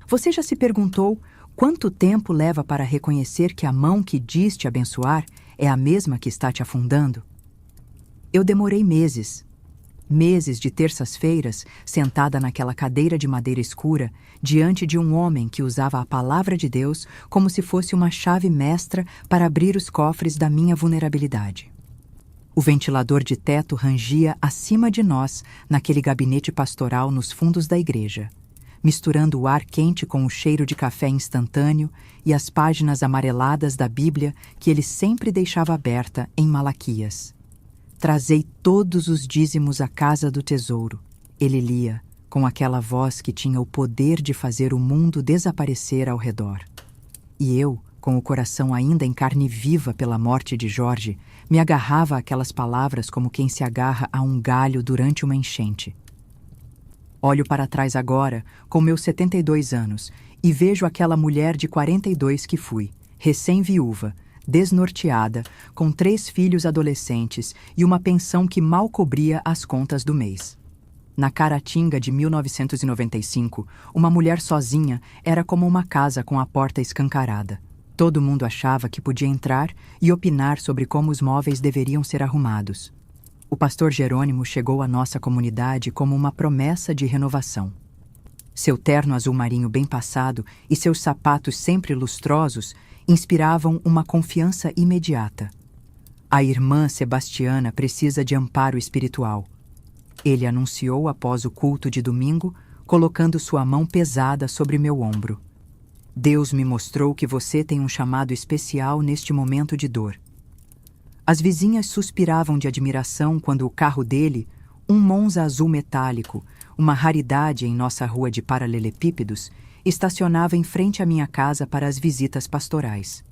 Você já se perguntou quanto tempo leva para reconhecer que a mão que diz te abençoar é a mesma que está te afundando? Eu demorei meses de terças-feiras, sentada naquela cadeira de madeira escura, diante de um homem que usava a palavra de Deus como se fosse uma chave mestra para abrir os cofres da minha vulnerabilidade. O ventilador de teto rangia acima de nós, naquele gabinete pastoral nos fundos da igreja, misturando o ar quente com o cheiro de café instantâneo e as páginas amareladas da Bíblia que ele sempre deixava aberta em Malaquias. Trazei todos os dízimos à casa do tesouro. Ele lia, com aquela voz que tinha o poder de fazer o mundo desaparecer ao redor. E eu, com o coração ainda em carne viva pela morte de Jorge, me agarrava àquelas palavras como quem se agarra a um galho durante uma enchente. Olho para trás agora, com meus 72 anos, e vejo aquela mulher de 42 que fui, recém-viúva, desnorteada, com 3 filhos adolescentes e uma pensão que mal cobria as contas do mês. Na Caratinga de 1995, uma mulher sozinha era como uma casa com a porta escancarada. Todo mundo achava que podia entrar e opinar sobre como os móveis deveriam ser arrumados. O pastor Jerônimo chegou à nossa comunidade como uma promessa de renovação. Seu terno azul marinho bem passado e seus sapatos sempre lustrosos inspiravam uma confiança imediata. A irmã Sebastiana precisa de amparo espiritual. Ele anunciou após o culto de domingo, colocando sua mão pesada sobre meu ombro. Deus me mostrou que você tem um chamado especial neste momento de dor. As vizinhas suspiravam de admiração quando o carro dele, um Monza azul metálico, uma raridade em nossa rua de paralelepípedos, estacionava em frente à minha casa para as visitas pastorais.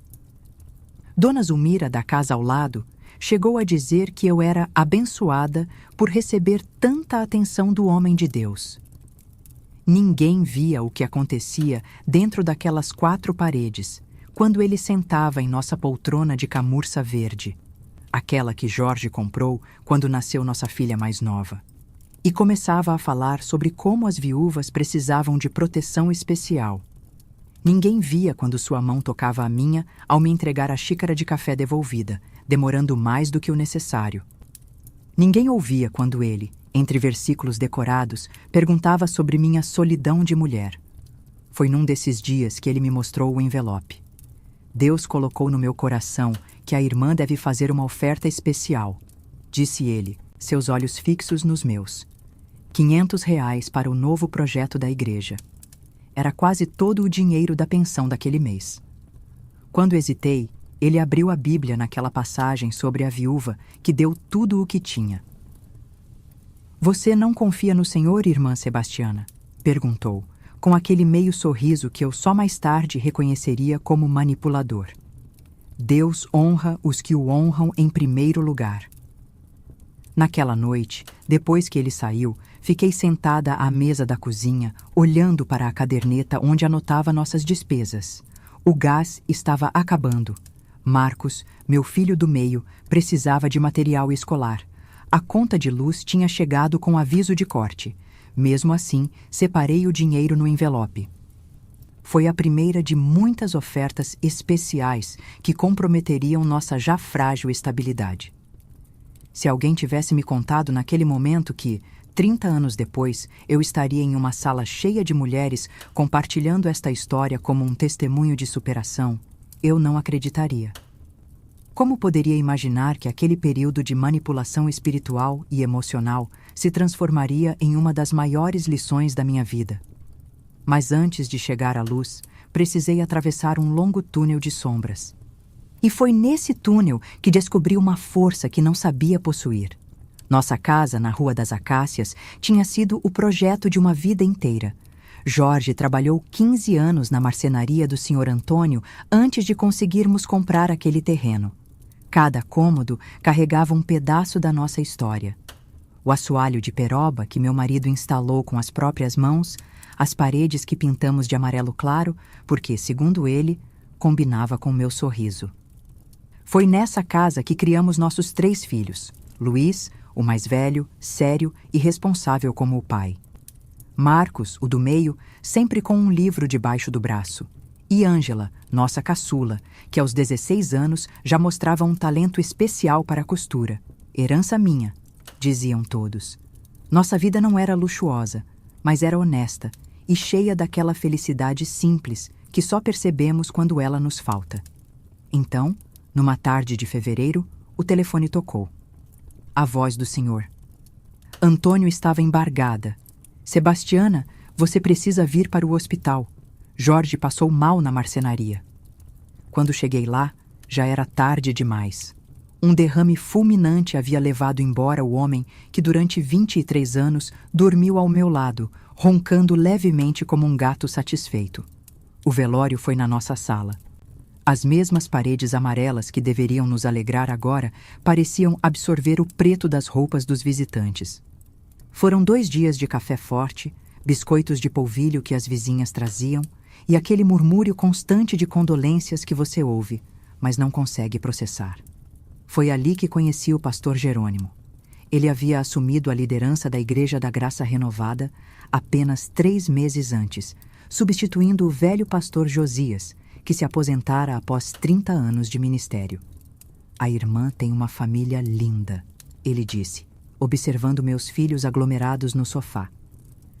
Dona Zulmira, da casa ao lado, chegou a dizer que eu era abençoada por receber tanta atenção do homem de Deus. Ninguém via o que acontecia dentro daquelas 4 paredes, quando ele sentava em nossa poltrona de camurça verde, aquela que Jorge comprou quando nasceu nossa filha mais nova. E começava a falar sobre como as viúvas precisavam de proteção especial. Ninguém via quando sua mão tocava a minha ao me entregar a xícara de café devolvida, demorando mais do que o necessário. Ninguém ouvia quando ele, entre versículos decorados, perguntava sobre minha solidão de mulher. Foi num desses dias que ele me mostrou o envelope. Deus colocou no meu coração que a irmã deve fazer uma oferta especial, disse ele, seus olhos fixos nos meus. R$ 500 para o novo projeto da igreja. Era quase todo o dinheiro da pensão daquele mês. Quando hesitei, ele abriu a Bíblia naquela passagem sobre a viúva que deu tudo o que tinha. Você não confia no Senhor, irmã Sebastiana? Perguntou, com aquele meio sorriso que eu só mais tarde reconheceria como manipulador. Deus honra os que o honram em primeiro lugar. Naquela noite, depois que ele saiu, fiquei sentada à mesa da cozinha, olhando para a caderneta onde anotava nossas despesas. O gás estava acabando. Marcos, meu filho do meio, precisava de material escolar. A conta de luz tinha chegado com aviso de corte. Mesmo assim, separei o dinheiro no envelope. Foi a primeira de muitas ofertas especiais que comprometeriam nossa já frágil estabilidade. Se alguém tivesse me contado naquele momento que, 30 anos depois, eu estaria em uma sala cheia de mulheres compartilhando esta história como um testemunho de superação, eu não acreditaria. Como poderia imaginar que aquele período de manipulação espiritual e emocional se transformaria em uma das maiores lições da minha vida? Mas antes de chegar à luz, precisei atravessar um longo túnel de sombras. E foi nesse túnel que descobri uma força que não sabia possuir. Nossa casa, na Rua das Acácias, tinha sido o projeto de uma vida inteira. Jorge trabalhou 15 anos na marcenaria do Sr. Antônio antes de conseguirmos comprar aquele terreno. Cada cômodo carregava um pedaço da nossa história. O assoalho de peroba que meu marido instalou com as próprias mãos, as paredes que pintamos de amarelo claro, porque, segundo ele, combinava com meu sorriso. Foi nessa casa que criamos nossos 3 filhos. Luiz, o mais velho, sério e responsável como o pai. Marcos, o do meio, sempre com um livro debaixo do braço. E Ângela, nossa caçula, que aos 16 anos já mostrava um talento especial para a costura. Herança minha, diziam todos. Nossa vida não era luxuosa, mas era honesta e cheia daquela felicidade simples que só percebemos quando ela nos falta. Então, numa tarde de fevereiro, o telefone tocou. A voz do senhor. Antônio estava embargada. Sebastiana, você precisa vir para o hospital. Jorge passou mal na marcenaria. Quando cheguei lá, já era tarde demais. Um derrame fulminante havia levado embora o homem que durante 23 anos dormiu ao meu lado, roncando levemente como um gato satisfeito. O velório foi na nossa sala. As mesmas paredes amarelas que deveriam nos alegrar agora pareciam absorver o preto das roupas dos visitantes. Foram 2 dias de café forte, biscoitos de polvilho que as vizinhas traziam e aquele murmúrio constante de condolências que você ouve, mas não consegue processar. Foi ali que conheci o pastor Jerônimo. Ele havia assumido a liderança da Igreja da Graça Renovada apenas 3 meses antes, substituindo o velho pastor Josias, que se aposentara após 30 anos de ministério. A irmã tem uma família linda, ele disse, observando meus filhos aglomerados no sofá.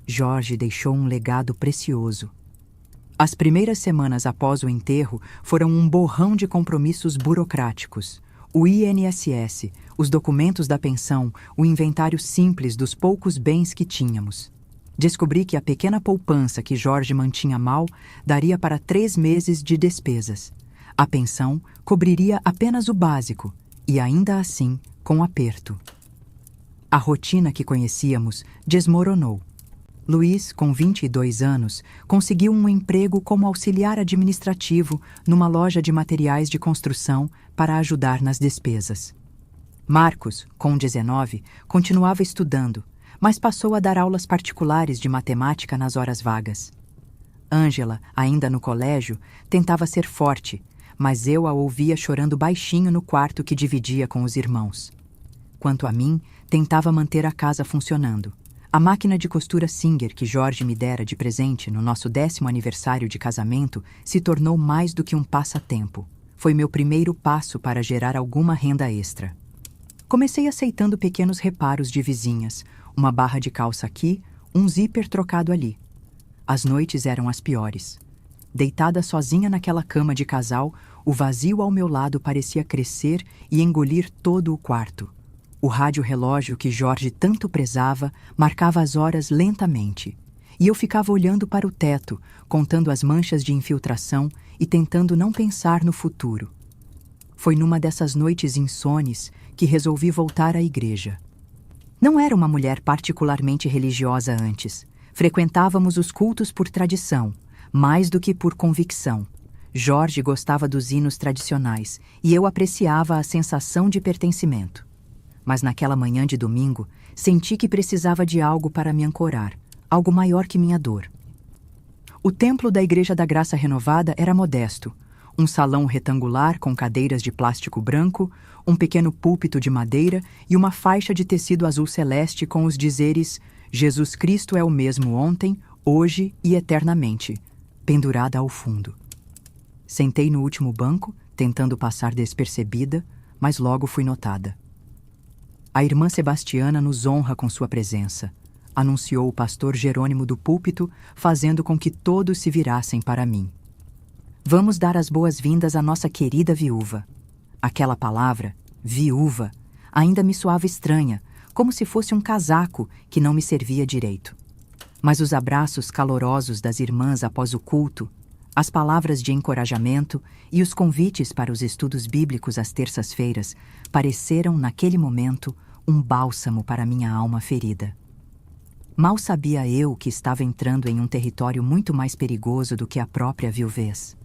Jorge deixou um legado precioso. As primeiras semanas após o enterro foram um borrão de compromissos burocráticos. O INSS, os documentos da pensão, o inventário simples dos poucos bens que tínhamos. Descobri que a pequena poupança que Jorge mantinha mal daria para 3 meses de despesas. A pensão cobriria apenas o básico, e ainda assim com aperto. A rotina que conhecíamos desmoronou. Luiz, com 22 anos, conseguiu um emprego como auxiliar administrativo numa loja de materiais de construção para ajudar nas despesas. Marcos, com 19, continuava estudando, mas passou a dar aulas particulares de matemática nas horas vagas. Ângela, ainda no colégio, tentava ser forte, mas eu a ouvia chorando baixinho no quarto que dividia com os irmãos. Quanto a mim, tentava manter a casa funcionando. A máquina de costura Singer que Jorge me dera de presente no nosso 10º aniversário de casamento se tornou mais do que um passatempo. Foi meu primeiro passo para gerar alguma renda extra. Comecei aceitando pequenos reparos de vizinhas, uma barra de calça aqui, um zíper trocado ali. As noites eram as piores. Deitada sozinha naquela cama de casal, o vazio ao meu lado parecia crescer e engolir todo o quarto. O rádio-relógio que Jorge tanto prezava marcava as horas lentamente, e eu ficava olhando para o teto, contando as manchas de infiltração e tentando não pensar no futuro. Foi numa dessas noites insones que resolvi voltar à igreja. Não era uma mulher particularmente religiosa antes. Frequentávamos os cultos por tradição, mais do que por convicção. Jorge gostava dos hinos tradicionais e eu apreciava a sensação de pertencimento. Mas naquela manhã de domingo, senti que precisava de algo para me ancorar, algo maior que minha dor. O templo da Igreja da Graça Renovada era modesto. Um salão retangular com cadeiras de plástico branco, um pequeno púlpito de madeira e uma faixa de tecido azul celeste com os dizeres Jesus Cristo é o mesmo ontem, hoje e eternamente, pendurada ao fundo. Sentei no último banco, tentando passar despercebida, mas logo fui notada. A irmã Sebastiana nos honra com sua presença, anunciou o pastor Jerônimo do púlpito, fazendo com que todos se virassem para mim. Vamos dar as boas-vindas à nossa querida viúva. Aquela palavra, viúva, ainda me soava estranha, como se fosse um casaco que não me servia direito. Mas os abraços calorosos das irmãs após o culto, as palavras de encorajamento e os convites para os estudos bíblicos às terças-feiras pareceram, naquele momento, um bálsamo para minha alma ferida. Mal sabia eu que estava entrando em um território muito mais perigoso do que a própria viuvez.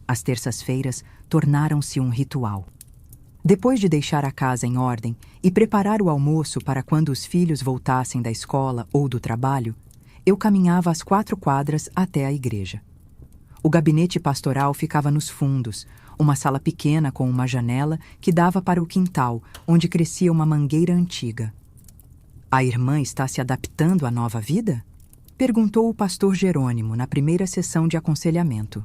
As terças-feiras tornaram-se um ritual. Depois de deixar a casa em ordem e preparar o almoço para quando os filhos voltassem da escola ou do trabalho, eu caminhava as 4 quadras até a igreja. O gabinete pastoral ficava nos fundos, uma sala pequena com uma janela que dava para o quintal, onde crescia uma mangueira antiga. A irmã está se adaptando à nova vida? Perguntou o pastor Jerônimo na primeira sessão de aconselhamento.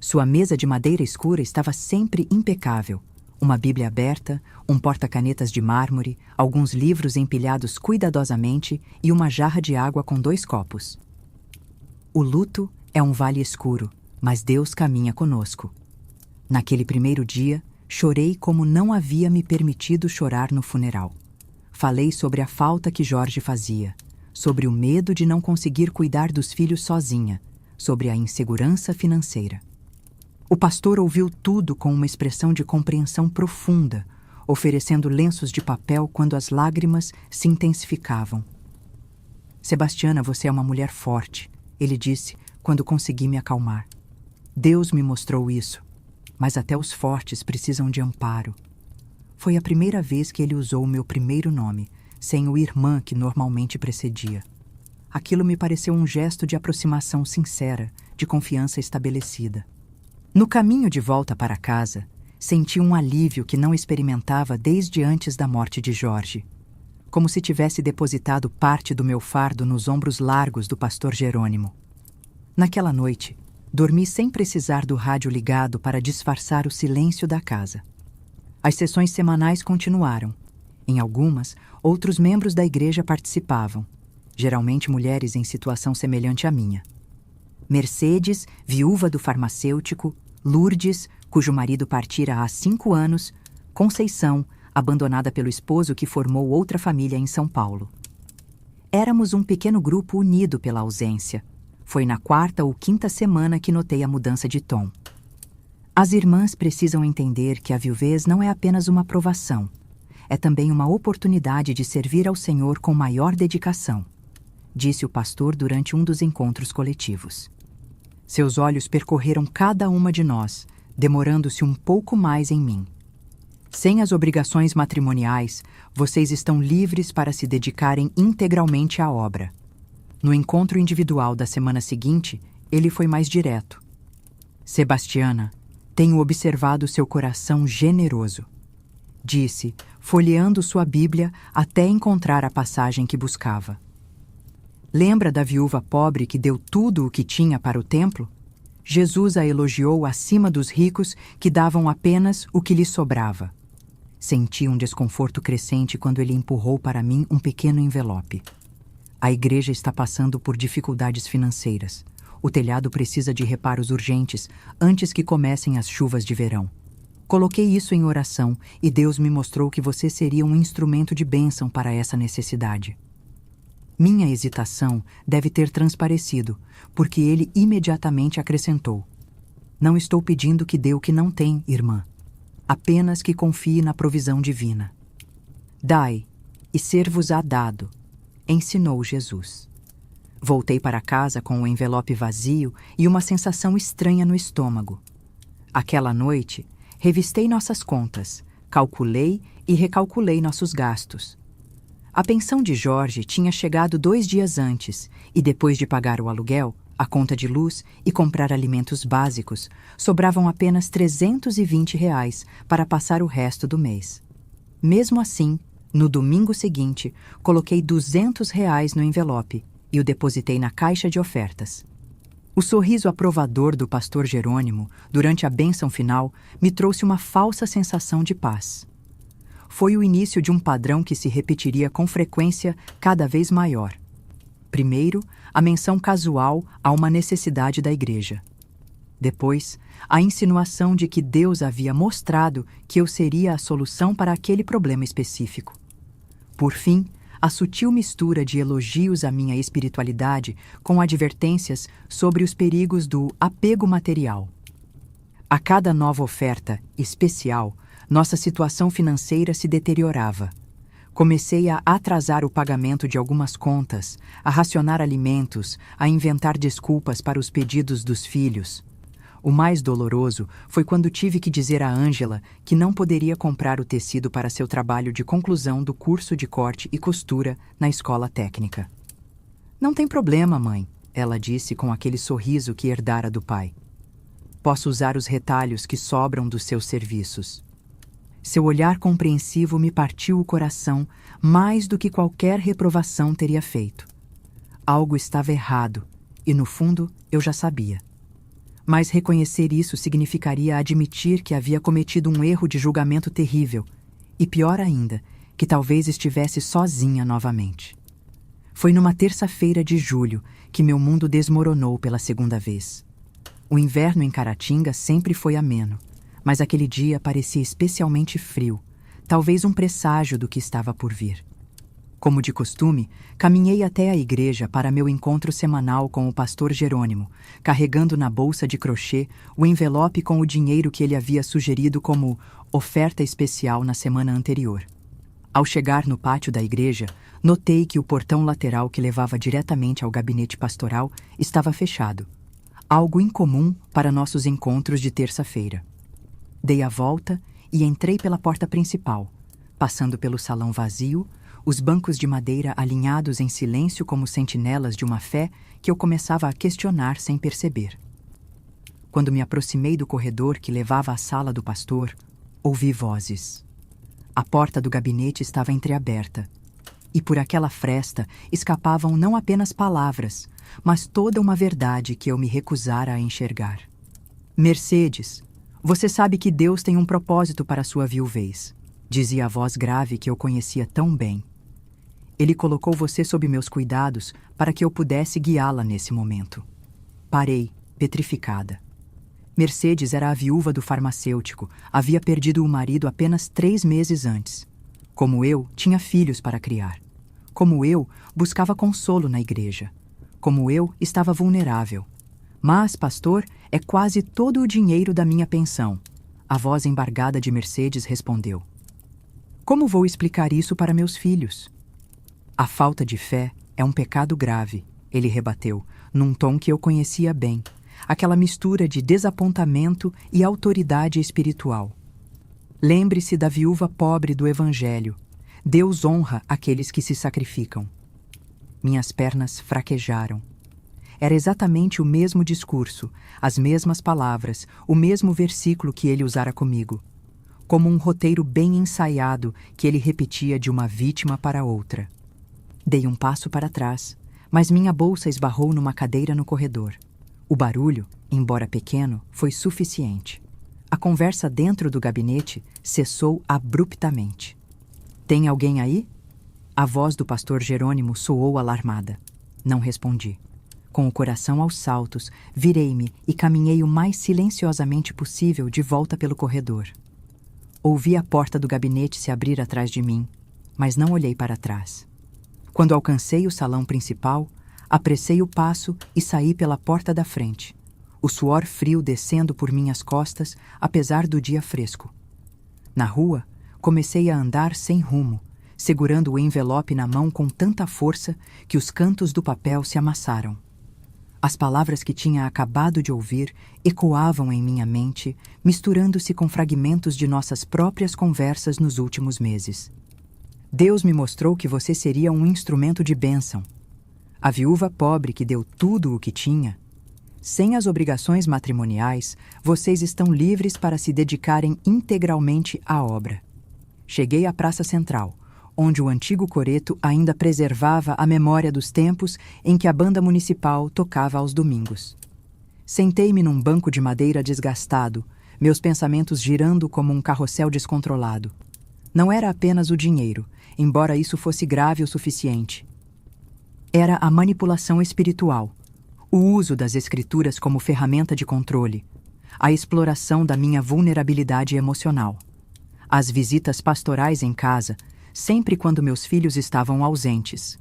Sua mesa de madeira escura estava sempre impecável. Uma Bíblia aberta, um porta-canetas de mármore, alguns livros empilhados cuidadosamente e uma jarra de água com 2 copos. O luto é um vale escuro, mas Deus caminha conosco. Naquele primeiro dia, chorei como não havia me permitido chorar no funeral. Falei sobre a falta que Jorge fazia, sobre o medo de não conseguir cuidar dos filhos sozinha, sobre a insegurança financeira. O pastor ouviu tudo com uma expressão de compreensão profunda, oferecendo lenços de papel quando as lágrimas se intensificavam. Sebastiana, você é uma mulher forte, ele disse quando consegui me acalmar. Deus me mostrou isso, mas até os fortes precisam de amparo. Foi a primeira vez que ele usou o meu primeiro nome, sem o irmã que normalmente precedia. Aquilo me pareceu um gesto de aproximação sincera, de confiança estabelecida. No caminho de volta para casa, senti um alívio que não experimentava desde antes da morte de Jorge. Como se tivesse depositado parte do meu fardo nos ombros largos do pastor Jerônimo. Naquela noite, dormi sem precisar do rádio ligado para disfarçar o silêncio da casa. As sessões semanais continuaram. Em algumas, outros membros da igreja participavam, geralmente mulheres em situação semelhante à minha. Mercedes, viúva do farmacêutico, Lourdes, cujo marido partira há 5 anos, Conceição, abandonada pelo esposo que formou outra família em São Paulo. Éramos um pequeno grupo unido pela ausência. Foi na 4ª ou 5ª semana que notei a mudança de tom. As irmãs precisam entender que a viuvez não é apenas uma provação, é também uma oportunidade de servir ao Senhor com maior dedicação, disse o pastor durante um dos encontros coletivos. Seus olhos percorreram cada uma de nós, demorando-se um pouco mais em mim. Sem as obrigações matrimoniais, vocês estão livres para se dedicarem integralmente à obra. No encontro individual da semana seguinte, ele foi mais direto. Sebastiana, tenho observado seu coração generoso, disse, folheando sua Bíblia até encontrar a passagem que buscava. Lembra da viúva pobre que deu tudo o que tinha para o templo? Jesus a elogiou acima dos ricos que davam apenas o que lhes sobrava. Senti um desconforto crescente quando ele empurrou para mim um pequeno envelope. A igreja está passando por dificuldades financeiras. O telhado precisa de reparos urgentes antes que comecem as chuvas de verão. Coloquei isso em oração e Deus me mostrou que você seria um instrumento de bênção para essa necessidade. Minha hesitação deve ter transparecido, porque ele imediatamente acrescentou: não estou pedindo que dê o que não tem, irmã. Apenas que confie na provisão divina. Dai, e ser-vos-á dado, ensinou Jesus. Voltei para casa com o envelope vazio e uma sensação estranha no estômago. Aquela noite, revistei nossas contas, calculei e recalculei nossos gastos. A pensão de Jorge tinha chegado 2 dias antes e depois de pagar o aluguel, a conta de luz e comprar alimentos básicos, sobravam apenas R$ 320 para passar o resto do mês. Mesmo assim, no domingo seguinte, coloquei R$ 200 no envelope e o depositei na caixa de ofertas. O sorriso aprovador do pastor Jerônimo, durante a bênção final, me trouxe uma falsa sensação de paz. Foi o início de um padrão que se repetiria com frequência cada vez maior. Primeiro, a menção casual a uma necessidade da igreja. Depois, a insinuação de que Deus havia mostrado que eu seria a solução para aquele problema específico. Por fim, a sutil mistura de elogios à minha espiritualidade com advertências sobre os perigos do apego material. A cada nova oferta especial, nossa situação financeira se deteriorava. Comecei a atrasar o pagamento de algumas contas, a racionar alimentos, a inventar desculpas para os pedidos dos filhos. O mais doloroso foi quando tive que dizer a Ângela que não poderia comprar o tecido para seu trabalho de conclusão do curso de corte e costura na escola técnica. Não tem problema, mãe, ela disse com aquele sorriso que herdara do pai. Posso usar os retalhos que sobram dos seus serviços. Seu olhar compreensivo me partiu o coração mais do que qualquer reprovação teria feito. Algo estava errado, e no fundo eu já sabia. Mas reconhecer isso significaria admitir que havia cometido um erro de julgamento terrível, e pior ainda, que talvez estivesse sozinha novamente. Foi numa terça-feira de julho que meu mundo desmoronou pela segunda vez. O inverno em Caratinga sempre foi ameno, mas aquele dia parecia especialmente frio, talvez um presságio do que estava por vir. Como de costume, caminhei até a igreja para meu encontro semanal com o pastor Jerônimo, carregando na bolsa de crochê o envelope com o dinheiro que ele havia sugerido como oferta especial na semana anterior. Ao chegar no pátio da igreja, notei que o portão lateral que levava diretamente ao gabinete pastoral estava fechado, algo incomum para nossos encontros de terça-feira. Dei a volta e entrei pela porta principal, passando pelo salão vazio, os bancos de madeira alinhados em silêncio como sentinelas de uma fé que eu começava a questionar sem perceber. Quando me aproximei do corredor que levava à sala do pastor, ouvi vozes. A porta do gabinete estava entreaberta, e por aquela fresta escapavam não apenas palavras, mas toda uma verdade que eu me recusara a enxergar. Mercedes, você sabe que Deus tem um propósito para a sua viuvez, dizia a voz grave que eu conhecia tão bem. Ele colocou você sob meus cuidados para que eu pudesse guiá-la nesse momento. Parei, petrificada. Mercedes era a viúva do farmacêutico, havia perdido o marido apenas 3 meses antes. Como eu, tinha filhos para criar. Como eu, buscava consolo na igreja. Como eu, estava vulnerável. Mas, pastor, é quase todo o dinheiro da minha pensão. A voz embargada de Mercedes respondeu. Como vou explicar isso para meus filhos? A falta de fé é um pecado grave, ele rebateu, num tom que eu conhecia bem, aquela mistura de desapontamento e autoridade espiritual. Lembre-se da viúva pobre do Evangelho. Deus honra aqueles que se sacrificam. Minhas pernas fraquejaram. Era exatamente o mesmo discurso, as mesmas palavras, o mesmo versículo que ele usara comigo, como um roteiro bem ensaiado que ele repetia de uma vítima para outra. Dei um passo para trás, mas minha bolsa esbarrou numa cadeira no corredor. O barulho, embora pequeno, foi suficiente. A conversa dentro do gabinete cessou abruptamente. Tem alguém aí? A voz do pastor Jerônimo soou alarmada. Não respondi. Com o coração aos saltos, virei-me e caminhei o mais silenciosamente possível de volta pelo corredor. Ouvi a porta do gabinete se abrir atrás de mim, mas não olhei para trás. Quando alcancei o salão principal, apressei o passo e saí pela porta da frente, o suor frio descendo por minhas costas, apesar do dia fresco. Na rua, comecei a andar sem rumo, segurando o envelope na mão com tanta força que os cantos do papel se amassaram. As palavras que tinha acabado de ouvir ecoavam em minha mente, misturando-se com fragmentos de nossas próprias conversas nos últimos meses. Deus me mostrou que você seria um instrumento de bênção. A viúva pobre que deu tudo o que tinha. Sem as obrigações matrimoniais, vocês estão livres para se dedicarem integralmente à obra. Cheguei à Praça Central, onde o antigo coreto ainda preservava a memória dos tempos em que a banda municipal tocava aos domingos. Sentei-me num banco de madeira desgastado, meus pensamentos girando como um carrossel descontrolado. Não era apenas o dinheiro, embora isso fosse grave o suficiente. Era a manipulação espiritual, o uso das escrituras como ferramenta de controle, a exploração da minha vulnerabilidade emocional, as visitas pastorais em casa, sempre quando meus filhos estavam ausentes,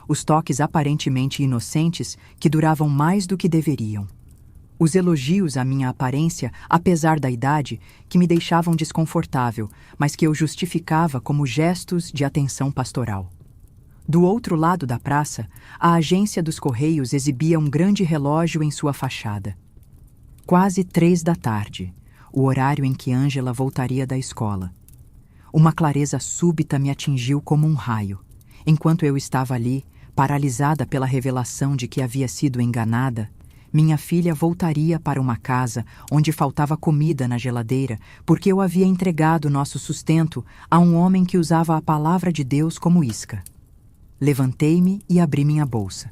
os toques aparentemente inocentes que duravam mais do que deveriam, os elogios à minha aparência, apesar da idade, que me deixavam desconfortável, mas que eu justificava como gestos de atenção pastoral. Do outro lado da praça, a agência dos Correios exibia um grande relógio em sua fachada. Quase 3 da tarde, o horário em que Ângela voltaria da escola. Uma clareza súbita me atingiu como um raio. Enquanto eu estava ali, paralisada pela revelação de que havia sido enganada, minha filha voltaria para uma casa onde faltava comida na geladeira porque eu havia entregado nosso sustento a um homem que usava a palavra de Deus como isca. Levantei-me e abri minha bolsa.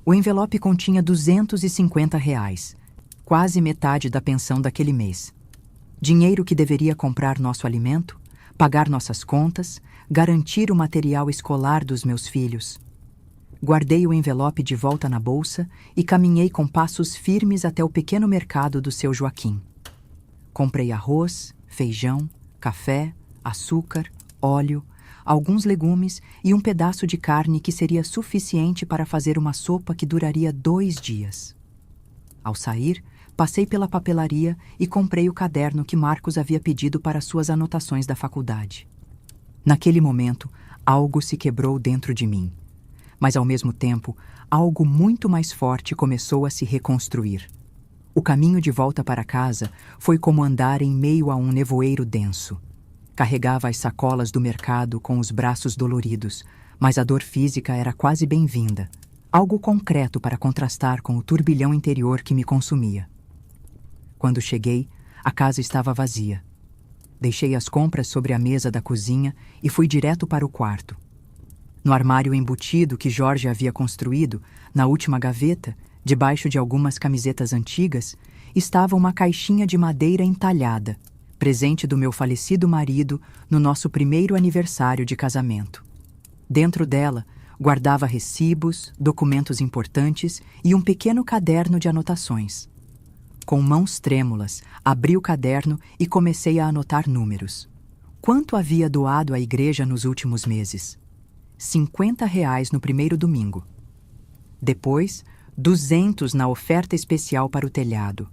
O envelope continha R$ 250, quase metade da pensão daquele mês. Dinheiro que deveria comprar nosso alimento, pagar nossas contas, garantir o material escolar dos meus filhos. Guardei o envelope de volta na bolsa e caminhei com passos firmes até o pequeno mercado do seu Joaquim. Comprei arroz, feijão, café, açúcar, óleo, alguns legumes e um pedaço de carne que seria suficiente para fazer uma sopa que duraria 2 dias. Ao sair, passei pela papelaria e comprei o caderno que Marcos havia pedido para suas anotações da faculdade. Naquele momento, algo se quebrou dentro de mim. Mas, ao mesmo tempo, algo muito mais forte começou a se reconstruir. O caminho de volta para casa foi como andar em meio a um nevoeiro denso. Carregava as sacolas do mercado com os braços doloridos, mas a dor física era quase bem-vinda, algo concreto para contrastar com o turbilhão interior que me consumia. Quando cheguei, a casa estava vazia. Deixei as compras sobre a mesa da cozinha e fui direto para o quarto. No armário embutido que Jorge havia construído, na última gaveta, debaixo de algumas camisetas antigas, estava uma caixinha de madeira entalhada, presente do meu falecido marido no nosso primeiro aniversário de casamento. Dentro dela, guardava recibos, documentos importantes e um pequeno caderno de anotações. Com mãos trêmulas, abri o caderno e comecei a anotar números. Quanto havia doado à igreja nos últimos meses? R$ 50 no primeiro domingo. Depois, 200 na oferta especial para o telhado,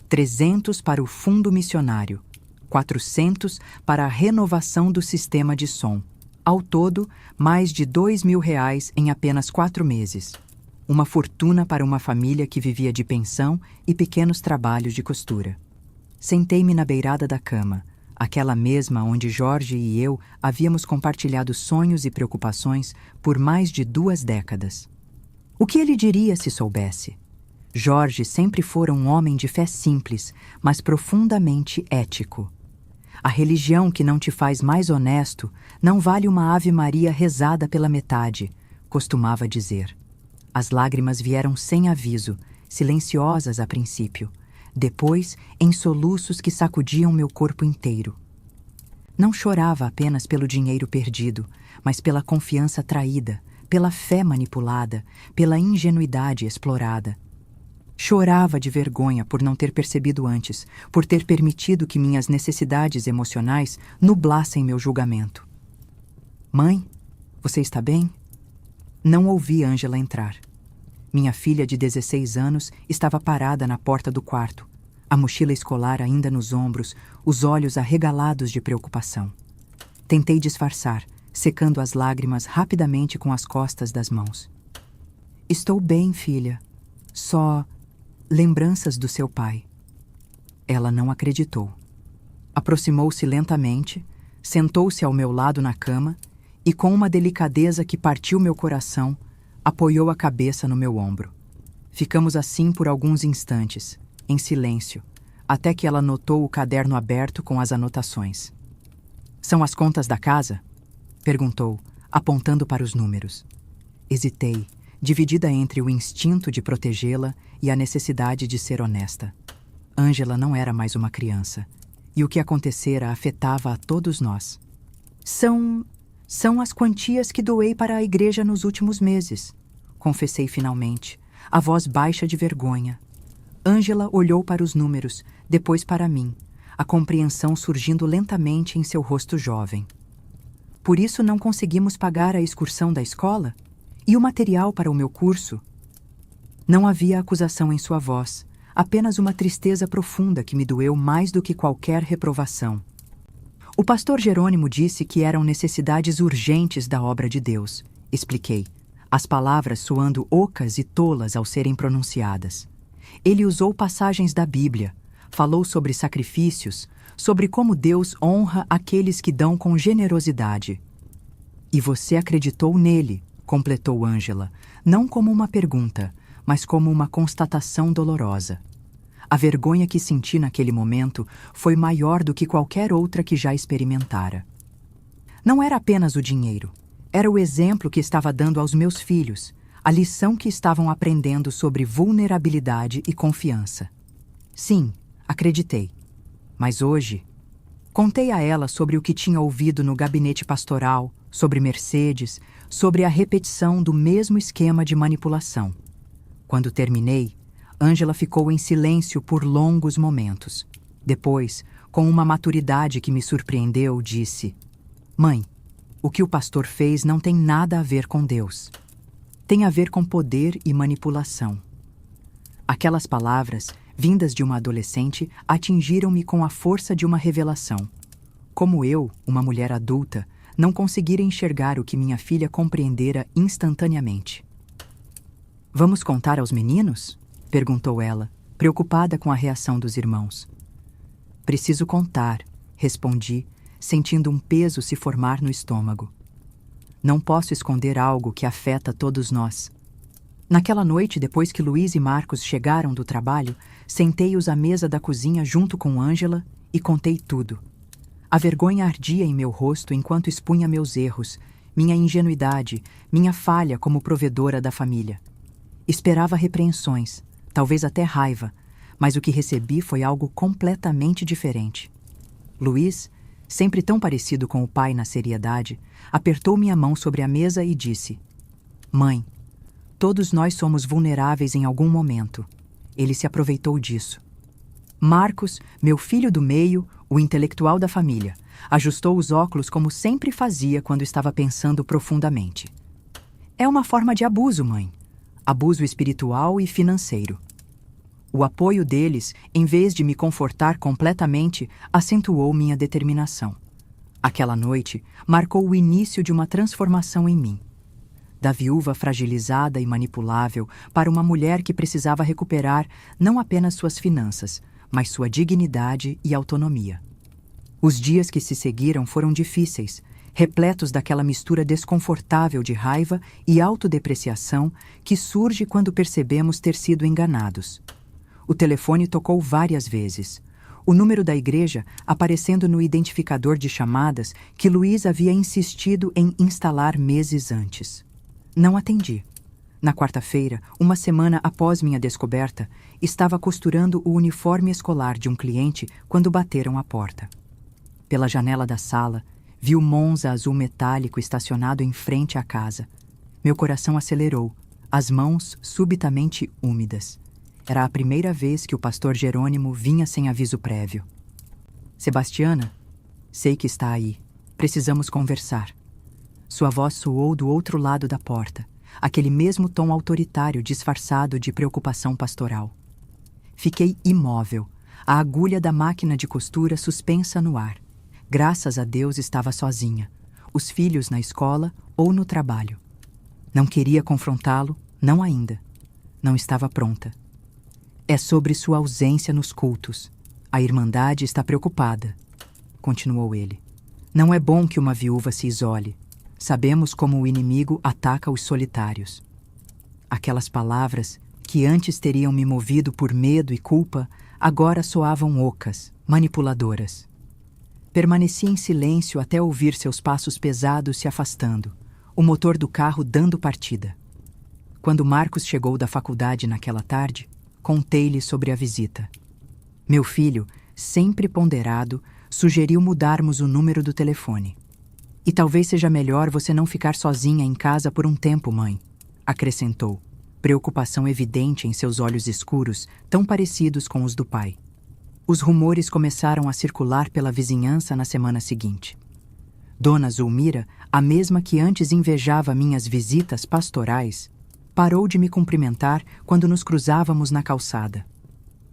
300 para o fundo missionário, 400 para a renovação do sistema de som. Ao todo, mais de R$ 2.000 em apenas 4 meses. Uma fortuna para uma família que vivia de pensão e pequenos trabalhos de costura. Sentei-me na beirada da cama, aquela mesma onde Jorge e eu havíamos compartilhado sonhos e preocupações por mais de 2 décadas. O que ele diria se soubesse? Jorge sempre fora um homem de fé simples, mas profundamente ético. A religião que não te faz mais honesto não vale uma Ave Maria rezada pela metade, costumava dizer. As lágrimas vieram sem aviso, silenciosas a princípio, depois em soluços que sacudiam meu corpo inteiro. Não chorava apenas pelo dinheiro perdido, mas pela confiança traída, pela fé manipulada, pela ingenuidade explorada. Chorava de vergonha por não ter percebido antes, por ter permitido que minhas necessidades emocionais nublassem meu julgamento. Mãe, você está bem? Não ouvi Ângela entrar. Minha filha de 16 anos estava parada na porta do quarto, a mochila escolar ainda nos ombros, os olhos arregalados de preocupação. Tentei disfarçar, secando as lágrimas rapidamente com as costas das mãos. Estou bem, filha. Só lembranças do seu pai. Ela não acreditou. Aproximou-se lentamente, sentou-se ao meu lado na cama e, com uma delicadeza que partiu meu coração, apoiou a cabeça no meu ombro. Ficamos assim por alguns instantes, em silêncio, até que ela notou o caderno aberto com as anotações. São as contas da casa? Perguntou, apontando para os números. Hesitei, dividida entre o instinto de protegê-la e a necessidade de ser honesta. Ângela não era mais uma criança, e o que acontecera afetava a todos nós. São as quantias que doei para a igreja nos últimos meses, confessei finalmente, a voz baixa de vergonha. Ângela olhou para os números, depois para mim, a compreensão surgindo lentamente em seu rosto jovem. Por isso não conseguimos pagar a excursão da escola? E o material para o meu curso? Não havia acusação em sua voz, apenas uma tristeza profunda que me doeu mais do que qualquer reprovação. O pastor Jerônimo disse que eram necessidades urgentes da obra de Deus, expliquei, as palavras soando ocas e tolas ao serem pronunciadas. Ele usou passagens da Bíblia, falou sobre sacrifícios, sobre como Deus honra aqueles que dão com generosidade. E você acreditou nele, completou Ângela, não como uma pergunta, mas como uma constatação dolorosa. A vergonha que senti naquele momento foi maior do que qualquer outra que já experimentara. Não era apenas o dinheiro, era o exemplo que estava dando aos meus filhos, a lição que estavam aprendendo sobre vulnerabilidade e confiança. Sim, acreditei. Mas hoje, contei a ela sobre o que tinha ouvido no gabinete pastoral, sobre Mercedes, sobre a repetição do mesmo esquema de manipulação. Quando terminei, Ângela ficou em silêncio por longos momentos. Depois, com uma maturidade que me surpreendeu, disse: Mãe, o que o pastor fez não tem nada a ver com Deus. Tem a ver com poder e manipulação. Aquelas palavras, vindas de uma adolescente, atingiram-me com a força de uma revelação. Como eu, uma mulher adulta, não conseguira enxergar o que minha filha compreendera instantaneamente. Vamos contar aos meninos? Perguntou ela, preocupada com a reação dos irmãos. Preciso contar, respondi, sentindo um peso se formar no estômago. Não posso esconder algo que afeta todos nós. Naquela noite, depois que Luiz e Marcos chegaram do trabalho, sentei-os à mesa da cozinha junto com Ângela e contei tudo. A vergonha ardia em meu rosto enquanto expunha meus erros, minha ingenuidade, minha falha como provedora da família. Esperava repreensões, talvez até raiva, mas o que recebi foi algo completamente diferente. Luiz, sempre tão parecido com o pai na seriedade, apertou minha mão sobre a mesa e disse: Mãe, todos nós somos vulneráveis em algum momento. Ele se aproveitou disso. Marcos, meu filho do meio, o intelectual da família, ajustou os óculos como sempre fazia quando estava pensando profundamente. É uma forma de abuso, mãe. Abuso espiritual e financeiro. O apoio deles, em vez de me confortar completamente, acentuou minha determinação. Aquela noite marcou o início de uma transformação em mim. Da viúva fragilizada e manipulável para uma mulher que precisava recuperar não apenas suas finanças, mas sua dignidade e autonomia. Os dias que se seguiram foram difíceis, repletos daquela mistura desconfortável de raiva e autodepreciação que surge quando percebemos ter sido enganados. O telefone tocou várias vezes. O número da igreja aparecendo no identificador de chamadas que Luiz havia insistido em instalar meses antes. Não atendi. Na quarta-feira, uma semana após minha descoberta, estava costurando o uniforme escolar de um cliente quando bateram à porta. Pela janela da sala, vi o Monza azul metálico estacionado em frente à casa. Meu coração acelerou, as mãos subitamente úmidas. Era a primeira vez que o pastor Jerônimo vinha sem aviso prévio. Sebastiana, sei que está aí. Precisamos conversar. Sua voz soou do outro lado da porta, aquele mesmo tom autoritário disfarçado de preocupação pastoral. Fiquei imóvel, a agulha da máquina de costura suspensa no ar. Graças a Deus estava sozinha, os filhos na escola ou no trabalho. Não queria confrontá-lo, não ainda. Não estava pronta. É sobre sua ausência nos cultos. A Irmandade está preocupada, continuou ele. Não é bom que uma viúva se isole. Sabemos como o inimigo ataca os solitários. Aquelas palavras, que antes teriam me movido por medo e culpa, agora soavam ocas, manipuladoras. Permaneci em silêncio até ouvir seus passos pesados se afastando, o motor do carro dando partida. Quando Marcos chegou da faculdade naquela tarde, contei-lhe sobre a visita. Meu filho, sempre ponderado, sugeriu mudarmos o número do telefone. E talvez seja melhor você não ficar sozinha em casa por um tempo, mãe, acrescentou, preocupação evidente em seus olhos escuros, tão parecidos com os do pai. Os rumores começaram a circular pela vizinhança na semana seguinte. Dona Zulmira, a mesma que antes invejava minhas visitas pastorais, parou de me cumprimentar quando nos cruzávamos na calçada.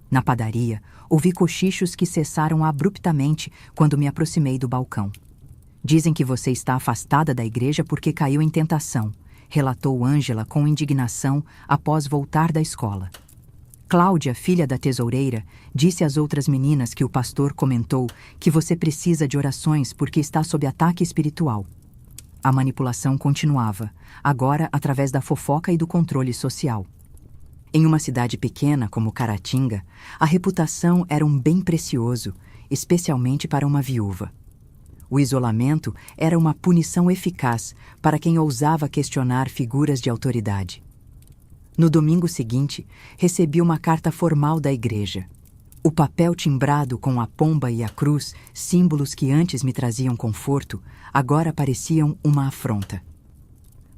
Na padaria, ouvi cochichos que cessaram abruptamente quando me aproximei do balcão. Dizem que você está afastada da igreja porque caiu em tentação, relatou Ângela com indignação após voltar da escola. Cláudia, filha da tesoureira, disse às outras meninas que o pastor comentou que você precisa de orações porque está sob ataque espiritual. A manipulação continuava, agora através da fofoca e do controle social. Em uma cidade pequena como Caratinga, a reputação era um bem precioso, especialmente para uma viúva. O isolamento era uma punição eficaz para quem ousava questionar figuras de autoridade. No domingo seguinte, recebi uma carta formal da igreja. O papel timbrado com a pomba e a cruz, símbolos que antes me traziam conforto, agora pareciam uma afronta.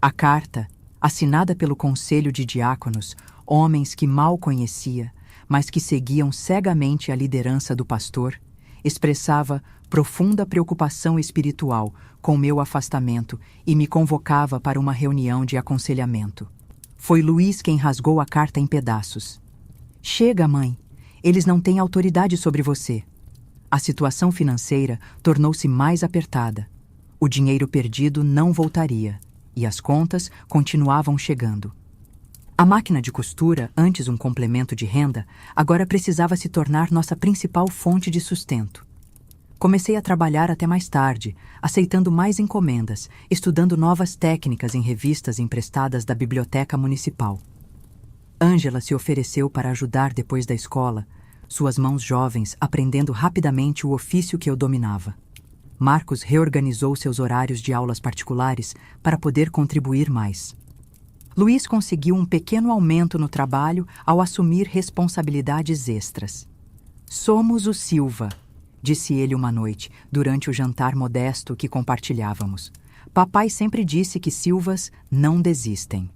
A carta, assinada pelo conselho de diáconos, homens que mal conhecia, mas que seguiam cegamente a liderança do pastor, expressava profunda preocupação espiritual com meu afastamento e me convocava para uma reunião de aconselhamento. Foi Luiz quem rasgou a carta em pedaços. Chega, mãe. Eles não têm autoridade sobre você. A situação financeira tornou-se mais apertada. O dinheiro perdido não voltaria, e as contas continuavam chegando. A máquina de costura, antes um complemento de renda, agora precisava se tornar nossa principal fonte de sustento. Comecei a trabalhar até mais tarde, aceitando mais encomendas, estudando novas técnicas em revistas emprestadas da biblioteca municipal. Ângela se ofereceu para ajudar depois da escola, suas mãos jovens aprendendo rapidamente o ofício que eu dominava. Marcos reorganizou seus horários de aulas particulares para poder contribuir mais. Luiz conseguiu um pequeno aumento no trabalho ao assumir responsabilidades extras. "Somos o Silva", disse ele uma noite, durante o jantar modesto que compartilhávamos. "Papai sempre disse que Silvas não desistem."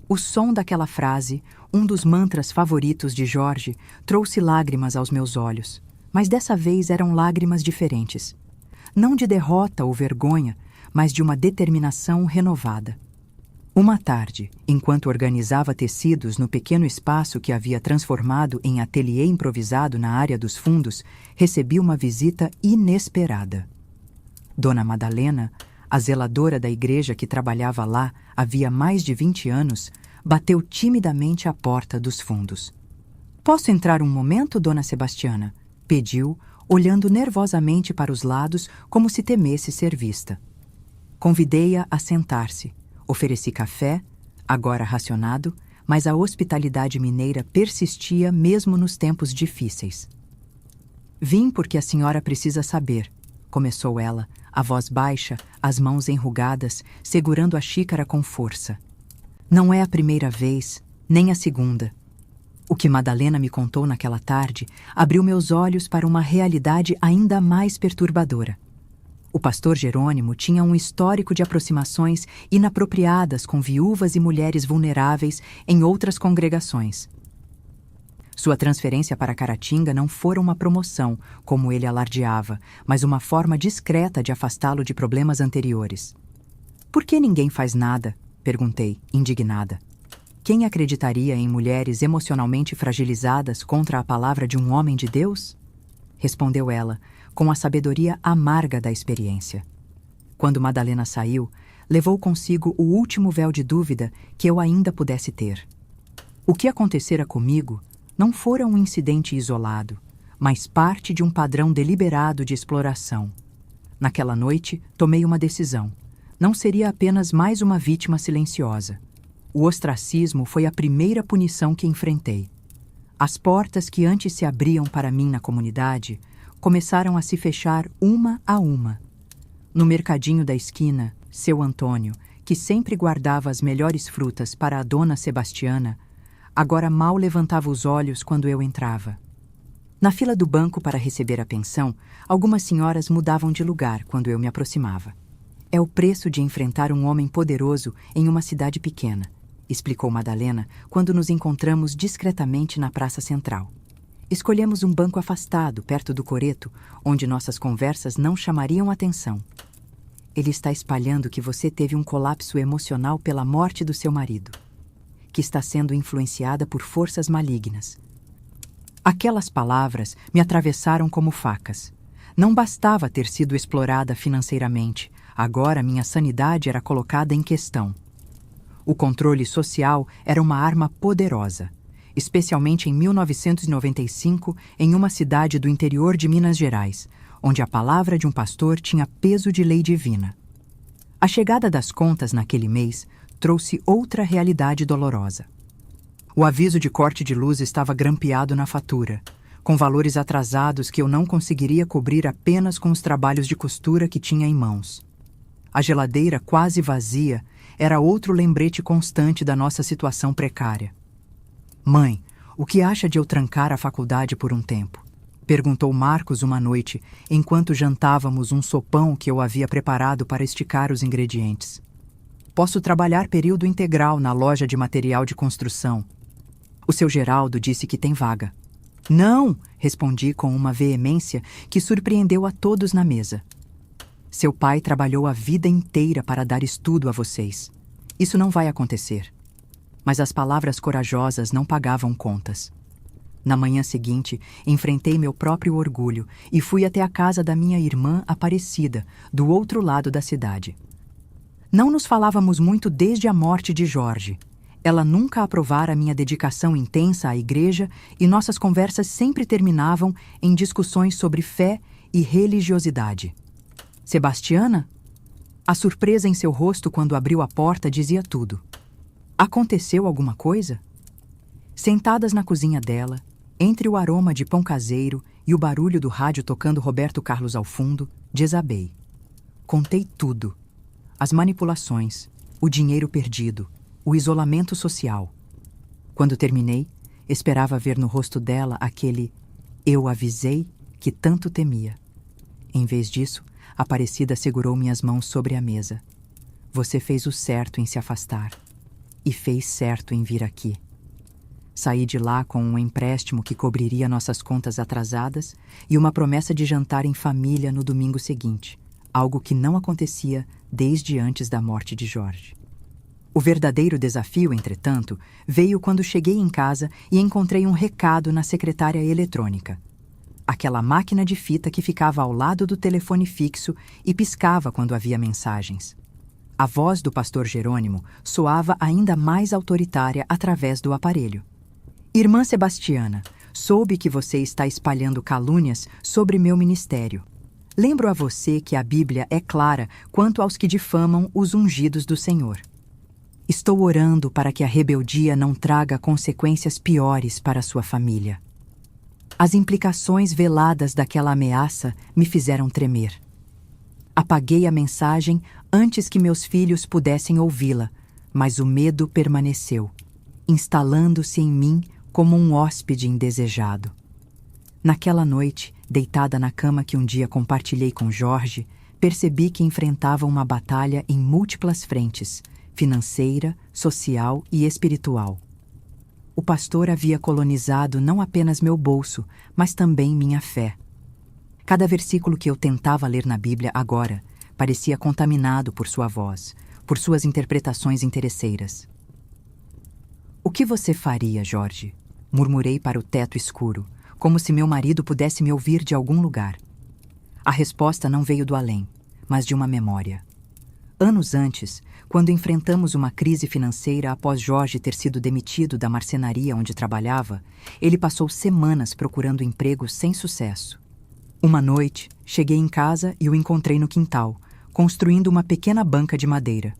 O som daquela frase, um dos mantras favoritos de Jorge, trouxe lágrimas aos meus olhos, mas dessa vez eram lágrimas diferentes. Não de derrota ou vergonha, mas de uma determinação renovada. Uma tarde, enquanto organizava tecidos no pequeno espaço que havia transformado em ateliê improvisado na área dos fundos, recebi uma visita inesperada. Dona Madalena, a zeladora da igreja que trabalhava lá havia mais de 20 anos, bateu timidamente à porta dos fundos. "Posso entrar um momento, Dona Sebastiana?" pediu, olhando nervosamente para os lados como se temesse ser vista. Convidei-a a sentar-se. Ofereci café, agora racionado, mas a hospitalidade mineira persistia mesmo nos tempos difíceis. "Vim porque a senhora precisa saber", começou ela, a voz baixa, as mãos enrugadas, segurando a xícara com força. "Não é a primeira vez, nem a segunda. O que Madalena me contou naquela tarde abriu meus olhos para uma realidade ainda mais perturbadora. O pastor Jerônimo tinha um histórico de aproximações inapropriadas com viúvas e mulheres vulneráveis em outras congregações. Sua transferência para Caratinga não fora uma promoção, como ele alardeava, mas uma forma discreta de afastá-lo de problemas anteriores. "Por que ninguém faz nada?" perguntei, indignada. "Quem acreditaria em mulheres emocionalmente fragilizadas contra a palavra de um homem de Deus?" respondeu ela, com a sabedoria amarga da experiência. Quando Madalena saiu, levou consigo o último véu de dúvida que eu ainda pudesse ter. O que acontecera comigo não fora um incidente isolado, mas parte de um padrão deliberado de exploração. Naquela noite, tomei uma decisão. Não seria apenas mais uma vítima silenciosa. O ostracismo foi a primeira punição que enfrentei. As portas que antes se abriam para mim na comunidade começaram a se fechar uma a uma. No mercadinho da esquina, seu Antônio, que sempre guardava as melhores frutas para a dona Sebastiana, agora mal levantava os olhos quando eu entrava. Na fila do banco para receber a pensão, algumas senhoras mudavam de lugar quando eu me aproximava. "É o preço de enfrentar um homem poderoso em uma cidade pequena", explicou Madalena quando nos encontramos discretamente na praça central. Escolhemos um banco afastado, perto do coreto, onde nossas conversas não chamariam atenção. "Ele está espalhando que você teve um colapso emocional pela morte do seu marido, que está sendo influenciada por forças malignas." Aquelas palavras me atravessaram como facas. Não bastava ter sido explorada financeiramente, agora minha sanidade era colocada em questão. O controle social era uma arma poderosa, especialmente em 1995, em uma cidade do interior de Minas Gerais, onde a palavra de um pastor tinha peso de lei divina. A chegada das contas naquele mês trouxe outra realidade dolorosa. O aviso de corte de luz estava grampeado na fatura, com valores atrasados que eu não conseguiria cobrir apenas com os trabalhos de costura que tinha em mãos. A geladeira quase vazia era outro lembrete constante da nossa situação precária. Mãe, o que acha de eu trancar a faculdade por um tempo? Perguntou Marcos uma noite, enquanto jantávamos um sopão que eu havia preparado para esticar os ingredientes. Posso trabalhar período integral na loja de material de construção. O seu Geraldo disse que tem vaga. Não, respondi com uma veemência que surpreendeu a todos na mesa. Seu pai trabalhou a vida inteira para dar estudo a vocês. Isso não vai acontecer. Mas as palavras corajosas não pagavam contas. Na manhã seguinte, enfrentei meu próprio orgulho e fui até a casa da minha irmã Aparecida, do outro lado da cidade. Não nos falávamos muito desde a morte de Jorge. Ela nunca aprovara minha dedicação intensa à igreja e nossas conversas sempre terminavam em discussões sobre fé e religiosidade. Sebastiana? A surpresa em seu rosto quando abriu a porta dizia tudo. Aconteceu alguma coisa? Sentadas na cozinha dela, entre o aroma de pão caseiro e o barulho do rádio tocando Roberto Carlos ao fundo, desabei. Contei tudo. As manipulações, o dinheiro perdido, o isolamento social. Quando terminei, esperava ver no rosto dela aquele "eu avisei" que tanto temia. Em vez disso, Aparecida segurou minhas mãos sobre a mesa. Você fez o certo em se afastar. E fez certo em vir aqui. Saí de lá com um empréstimo que cobriria nossas contas atrasadas e uma promessa de jantar em família no domingo seguinte, algo que não acontecia desde antes da morte de Jorge. O verdadeiro desafio, entretanto, veio quando cheguei em casa e encontrei um recado na secretária eletrônica. Aquela máquina de fita que ficava ao lado do telefone fixo e piscava quando havia mensagens. A voz do pastor Jerônimo soava ainda mais autoritária através do aparelho. Irmã Sebastiana, soube que você está espalhando calúnias sobre meu ministério. Lembro a você que a Bíblia é clara quanto aos que difamam os ungidos do Senhor. Estou orando para que a rebeldia não traga consequências piores para sua família. As implicações veladas daquela ameaça me fizeram tremer. Apaguei a mensagem antes que meus filhos pudessem ouvi-la, mas o medo permaneceu, instalando-se em mim como um hóspede indesejado. Naquela noite, deitada na cama que um dia compartilhei com Jorge, percebi que enfrentava uma batalha em múltiplas frentes, financeira, social e espiritual. O pastor havia colonizado não apenas meu bolso, mas também minha fé. Cada versículo que eu tentava ler na Bíblia agora parecia contaminado por sua voz, por suas interpretações interesseiras. O que você faria, Jorge? Murmurei para o teto escuro, como se meu marido pudesse me ouvir de algum lugar. A resposta não veio do além, mas de uma memória. Anos antes, quando enfrentamos uma crise financeira após Jorge ter sido demitido da marcenaria onde trabalhava, ele passou semanas procurando emprego sem sucesso. Uma noite, cheguei em casa e o encontrei no quintal, construindo uma pequena banca de madeira.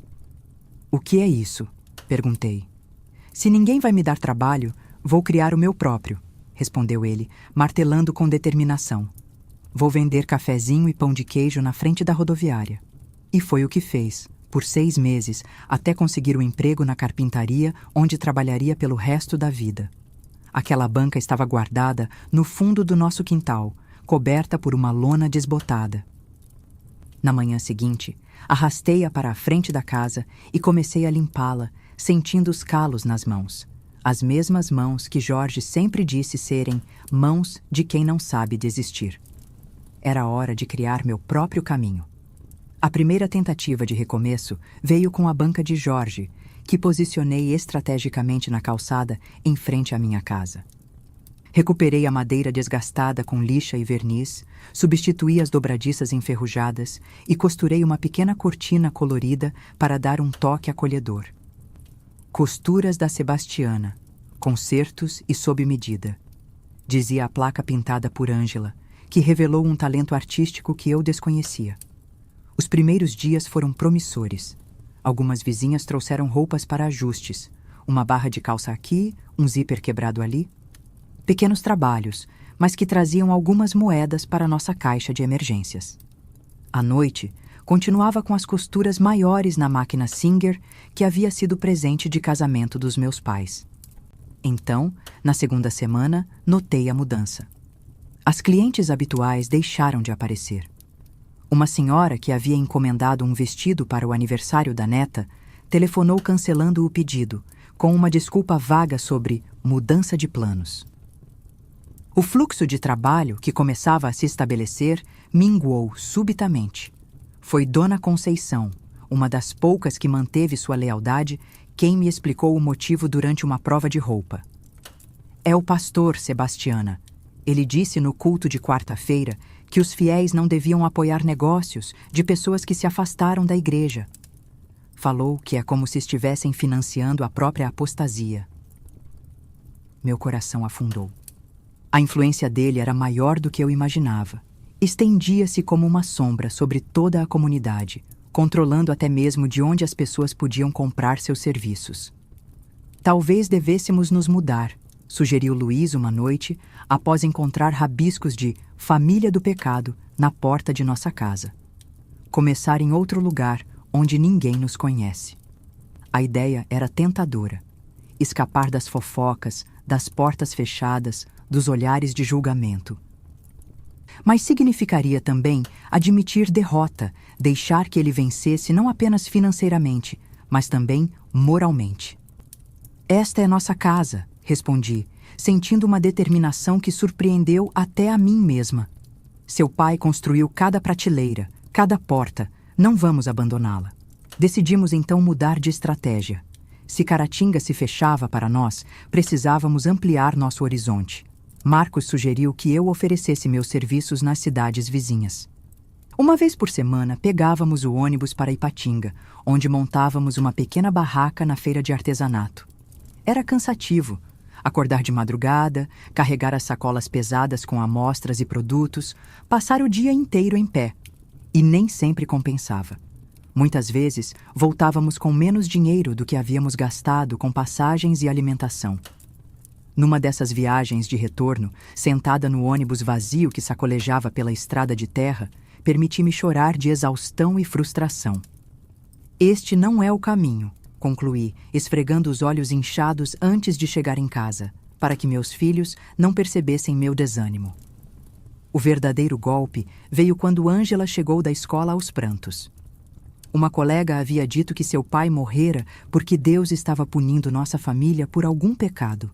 "O que é isso?" perguntei. "Se ninguém vai me dar trabalho, vou criar o meu próprio", respondeu ele, martelando com determinação. "Vou vender cafezinho e pão de queijo na frente da rodoviária." E foi o que fez, por 6 meses, até conseguir um emprego na carpintaria, onde trabalharia pelo resto da vida. Aquela banca estava guardada no fundo do nosso quintal, coberta por uma lona desbotada. Na manhã seguinte, arrastei-a para a frente da casa e comecei a limpá-la, sentindo os calos nas mãos. As mesmas mãos que Jorge sempre disse serem mãos de quem não sabe desistir. Era hora de criar meu próprio caminho. A primeira tentativa de recomeço veio com a banca de Jorge, que posicionei estrategicamente na calçada em frente à minha casa. Recuperei a madeira desgastada com lixa e verniz, substituí as dobradiças enferrujadas e costurei uma pequena cortina colorida para dar um toque acolhedor. "Costuras da Sebastiana, consertos e sob medida", dizia a placa pintada por Ângela, que revelou um talento artístico que eu desconhecia. Os primeiros dias foram promissores. Algumas vizinhas trouxeram roupas para ajustes, uma barra de calça aqui, um zíper quebrado ali. Pequenos trabalhos, mas que traziam algumas moedas para nossa caixa de emergências. À noite, continuava com as costuras maiores na máquina Singer que havia sido presente de casamento dos meus pais. Então, na segunda semana, notei a mudança. As clientes habituais deixaram de aparecer. Uma senhora que havia encomendado um vestido para o aniversário da neta telefonou cancelando o pedido, com uma desculpa vaga sobre mudança de planos. O fluxo de trabalho, que começava a se estabelecer, minguou subitamente. Foi Dona Conceição, uma das poucas que manteve sua lealdade, quem me explicou o motivo durante uma prova de roupa. É o pastor, Sebastiana. Ele disse no culto de quarta-feira que os fiéis não deviam apoiar negócios de pessoas que se afastaram da igreja. Falou que é como se estivessem financiando a própria apostasia. Meu coração afundou. A influência dele era maior do que eu imaginava. Estendia-se como uma sombra sobre toda a comunidade, controlando até mesmo de onde as pessoas podiam comprar seus serviços. Talvez devêssemos nos mudar, sugeriu Luiz uma noite, após encontrar rabiscos de família do pecado na porta de nossa casa. Começar em outro lugar, onde ninguém nos conhece. A ideia era tentadora. Escapar das fofocas, das portas fechadas, dos olhares de julgamento. Mas significaria também admitir derrota, deixar que ele vencesse não apenas financeiramente, mas também moralmente. Esta é nossa casa, respondi, sentindo uma determinação que surpreendeu até a mim mesma. Seu pai construiu cada prateleira, cada porta, não vamos abandoná-la. Decidimos então mudar de estratégia. Se Caratinga se fechava para nós, precisávamos ampliar nosso horizonte. Marcos sugeriu que eu oferecesse meus serviços nas cidades vizinhas. Uma vez por semana, pegávamos o ônibus para Ipatinga, onde montávamos uma pequena barraca na feira de artesanato. Era cansativo. Acordar de madrugada, carregar as sacolas pesadas com amostras e produtos, passar o dia inteiro em pé. E nem sempre compensava. Muitas vezes, voltávamos com menos dinheiro do que havíamos gastado com passagens e alimentação. Numa dessas viagens de retorno, sentada no ônibus vazio que sacolejava pela estrada de terra, permiti-me chorar de exaustão e frustração. Este não é o caminho, concluí, esfregando os olhos inchados antes de chegar em casa, para que meus filhos não percebessem meu desânimo. O verdadeiro golpe veio quando Ângela chegou da escola aos prantos. Uma colega havia dito que seu pai morrera porque Deus estava punindo nossa família por algum pecado.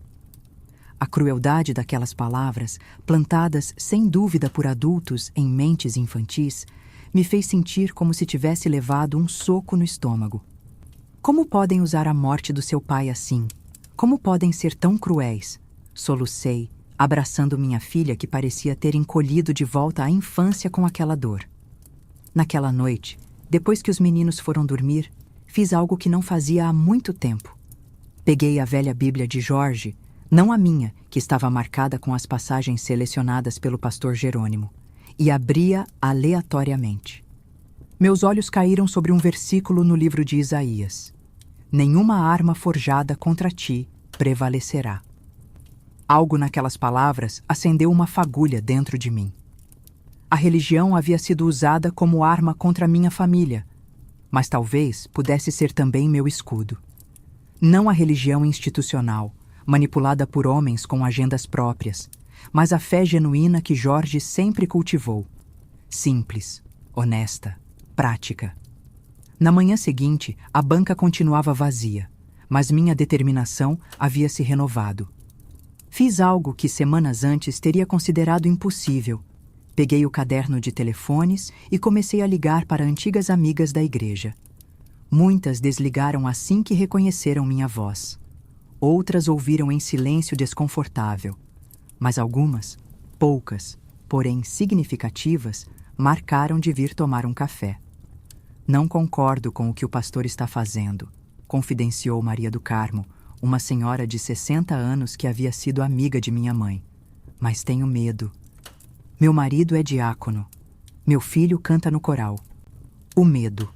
A crueldade daquelas palavras, plantadas sem dúvida por adultos em mentes infantis, me fez sentir como se tivesse levado um soco no estômago. Como podem usar a morte do seu pai assim? Como podem ser tão cruéis? Solucei, abraçando minha filha que parecia ter encolhido de volta à infância com aquela dor. Naquela noite, depois que os meninos foram dormir, fiz algo que não fazia há muito tempo. Peguei a velha Bíblia de Jorge, não a minha, que estava marcada com as passagens selecionadas pelo pastor Jerônimo, e abria aleatoriamente. Meus olhos caíram sobre um versículo no livro de Isaías. Nenhuma arma forjada contra ti prevalecerá. Algo naquelas palavras acendeu uma fagulha dentro de mim. A religião havia sido usada como arma contra minha família, mas talvez pudesse ser também meu escudo. Não a religião institucional, manipulada por homens com agendas próprias, mas a fé genuína que Jorge sempre cultivou. Simples, honesta, prática. Na manhã seguinte, a banca continuava vazia, mas minha determinação havia se renovado. Fiz algo que semanas antes teria considerado impossível. Peguei o caderno de telefones e comecei a ligar para antigas amigas da igreja. Muitas desligaram assim que reconheceram minha voz. Outras ouviram em silêncio desconfortável, mas algumas, poucas, porém significativas, marcaram de vir tomar um café. Não concordo com o que o pastor está fazendo, confidenciou Maria do Carmo, uma senhora de 60 anos que havia sido amiga de minha mãe. Mas tenho medo. Meu marido é diácono. Meu filho canta no coral. O medo.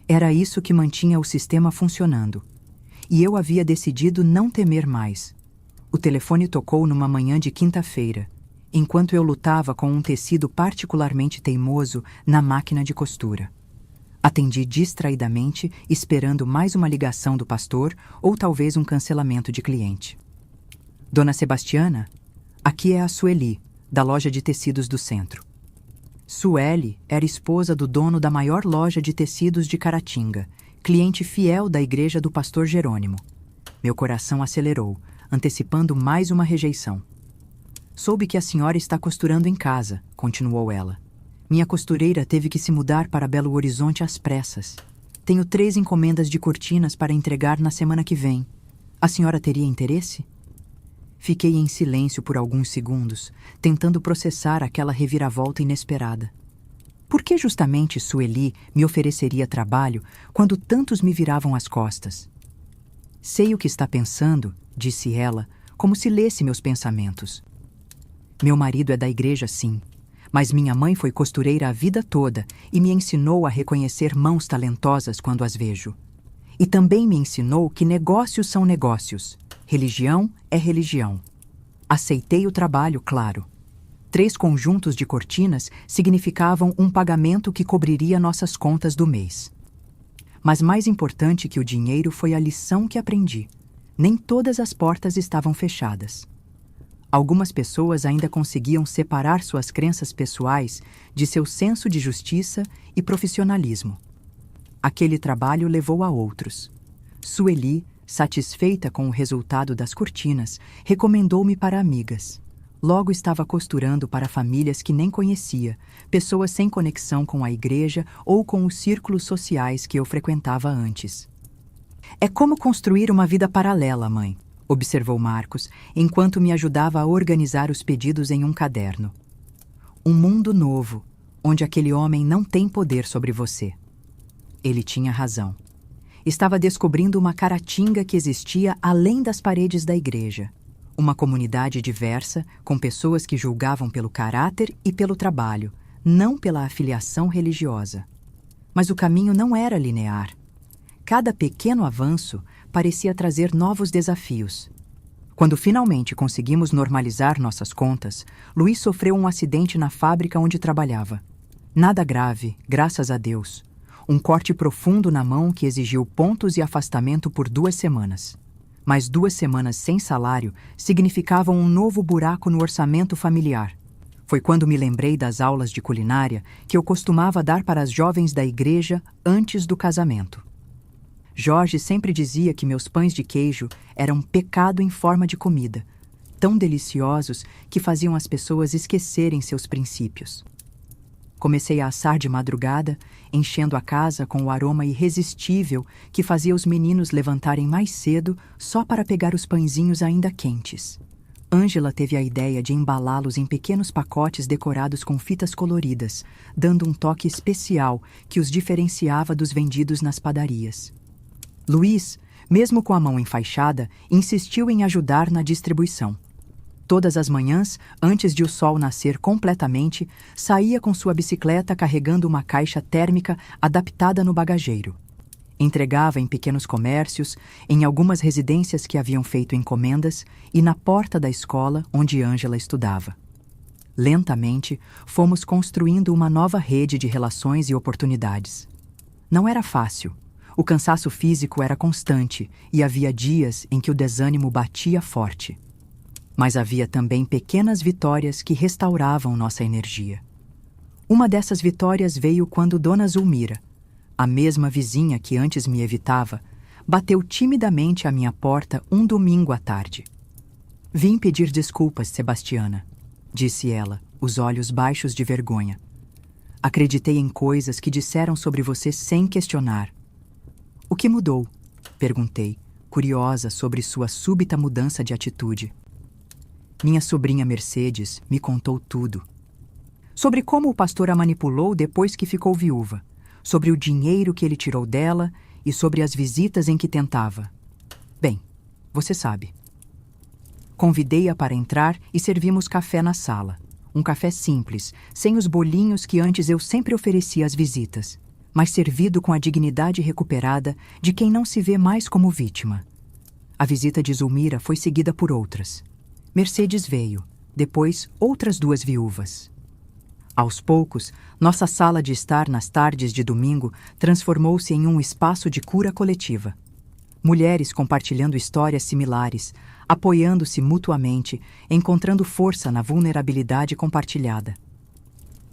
Era isso que mantinha o sistema funcionando. E eu havia decidido não temer mais. O telefone tocou numa manhã de quinta-feira, enquanto eu lutava com um tecido particularmente teimoso na máquina de costura. Atendi distraidamente, esperando mais uma ligação do pastor ou talvez um cancelamento de cliente. Dona Sebastiana, aqui é a Sueli, da loja de tecidos do centro. Sueli era esposa do dono da maior loja de tecidos de Caratinga, cliente fiel da igreja do pastor Jerônimo. Meu coração acelerou, antecipando mais uma rejeição. Soube que a senhora está costurando em casa, continuou ela. Minha costureira teve que se mudar para Belo Horizonte às pressas. Tenho 3 encomendas de cortinas para entregar na semana que vem. A senhora teria interesse? Fiquei em silêncio por alguns segundos, tentando processar aquela reviravolta inesperada. Por que justamente Sueli me ofereceria trabalho quando tantos me viravam as costas? Sei o que está pensando, disse ela, como se lesse meus pensamentos. Meu marido é da igreja, sim, mas minha mãe foi costureira a vida toda e me ensinou a reconhecer mãos talentosas quando as vejo. E também me ensinou que negócios são negócios, religião é religião. Aceitei o trabalho, claro. 3 conjuntos de cortinas significavam um pagamento que cobriria nossas contas do mês. Mas mais importante que o dinheiro foi a lição que aprendi. Nem todas as portas estavam fechadas. Algumas pessoas ainda conseguiam separar suas crenças pessoais de seu senso de justiça e profissionalismo. Aquele trabalho levou a outros. Sueli, satisfeita com o resultado das cortinas, recomendou-me para amigas. Logo estava costurando para famílias que nem conhecia, pessoas sem conexão com a igreja ou com os círculos sociais que eu frequentava antes. É como construir uma vida paralela, mãe, observou Marcos, enquanto me ajudava a organizar os pedidos em um caderno. Um mundo novo, onde aquele homem não tem poder sobre você. Ele tinha razão. Estava descobrindo uma Caratinga que existia além das paredes da igreja. Uma comunidade diversa, com pessoas que julgavam pelo caráter e pelo trabalho, não pela afiliação religiosa. Mas o caminho não era linear. Cada pequeno avanço parecia trazer novos desafios. Quando finalmente conseguimos normalizar nossas contas, Luiz sofreu um acidente na fábrica onde trabalhava. Nada grave, graças a Deus. Um corte profundo na mão que exigiu pontos e afastamento por 2 semanas. Mas 2 semanas sem salário significavam um novo buraco no orçamento familiar. Foi quando me lembrei das aulas de culinária que eu costumava dar para as jovens da igreja antes do casamento. Jorge sempre dizia que meus pães de queijo eram pecado em forma de comida, tão deliciosos que faziam as pessoas esquecerem seus princípios. Comecei a assar de madrugada, enchendo a casa com o aroma irresistível que fazia os meninos levantarem mais cedo só para pegar os pãezinhos ainda quentes. Ângela teve a ideia de embalá-los em pequenos pacotes decorados com fitas coloridas, dando um toque especial que os diferenciava dos vendidos nas padarias. Luiz, mesmo com a mão enfaixada, insistiu em ajudar na distribuição. Todas as manhãs, antes de o sol nascer completamente, saía com sua bicicleta carregando uma caixa térmica adaptada no bagageiro. Entregava em pequenos comércios, em algumas residências que haviam feito encomendas e na porta da escola onde Ângela estudava. Lentamente, fomos construindo uma nova rede de relações e oportunidades. Não era fácil. O cansaço físico era constante e havia dias em que o desânimo batia forte. Mas havia também pequenas vitórias que restauravam nossa energia. Uma dessas vitórias veio quando Dona Zulmira, a mesma vizinha que antes me evitava, bateu timidamente à minha porta um domingo à tarde. "Vim pedir desculpas, Sebastiana", disse ela, os olhos baixos de vergonha. "Acreditei em coisas que disseram sobre você sem questionar." "O que mudou?" perguntei, curiosa sobre sua súbita mudança de atitude. Minha sobrinha Mercedes me contou tudo. Sobre como o pastor a manipulou depois que ficou viúva, sobre o dinheiro que ele tirou dela e sobre as visitas em que tentava. Bem, você sabe. Convidei-a para entrar e servimos café na sala. Um café simples, sem os bolinhos que antes eu sempre oferecia às visitas, mas servido com a dignidade recuperada de quem não se vê mais como vítima. A visita de Zulmira foi seguida por outras. Mercedes veio, depois outras 2 viúvas. Aos poucos, nossa sala de estar nas tardes de domingo transformou-se em um espaço de cura coletiva. Mulheres compartilhando histórias similares, apoiando-se mutuamente, encontrando força na vulnerabilidade compartilhada.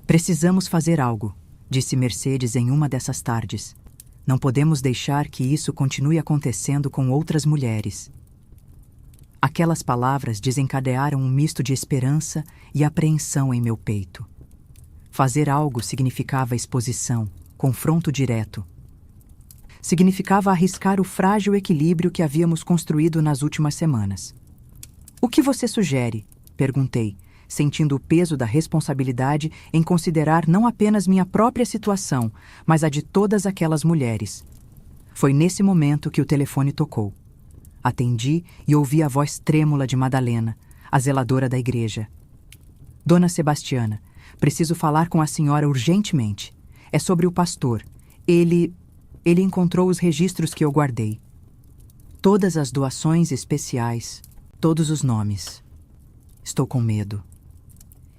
Precisamos fazer algo, disse Mercedes em uma dessas tardes. Não podemos deixar que isso continue acontecendo com outras mulheres. Aquelas palavras desencadearam um misto de esperança e apreensão em meu peito. Fazer algo significava exposição, confronto direto. Significava arriscar o frágil equilíbrio que havíamos construído nas últimas semanas. O que você sugere? Perguntei, sentindo o peso da responsabilidade em considerar não apenas minha própria situação, mas a de todas aquelas mulheres. Foi nesse momento que o telefone tocou. Atendi e ouvi a voz trêmula de Madalena, a zeladora da igreja. Dona Sebastiana, preciso falar com a senhora urgentemente. É sobre o pastor. Ele encontrou os registros que eu guardei. Todas as doações especiais, todos os nomes. Estou com medo.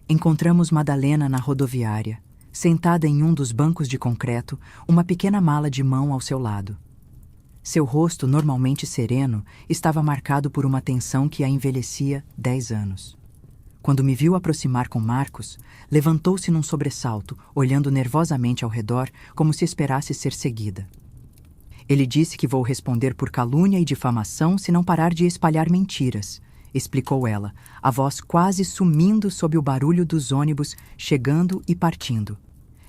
Encontramos Madalena na rodoviária, sentada em um dos bancos de concreto, uma pequena mala de mão ao seu lado. Seu rosto, normalmente sereno, estava marcado por uma tensão que a envelhecia 10 anos. Quando me viu aproximar com Marcos, levantou-se num sobressalto, olhando nervosamente ao redor, como se esperasse ser seguida. Ele disse que vou responder por calúnia e difamação se não parar de espalhar mentiras, explicou ela, a voz quase sumindo sob o barulho dos ônibus chegando e partindo.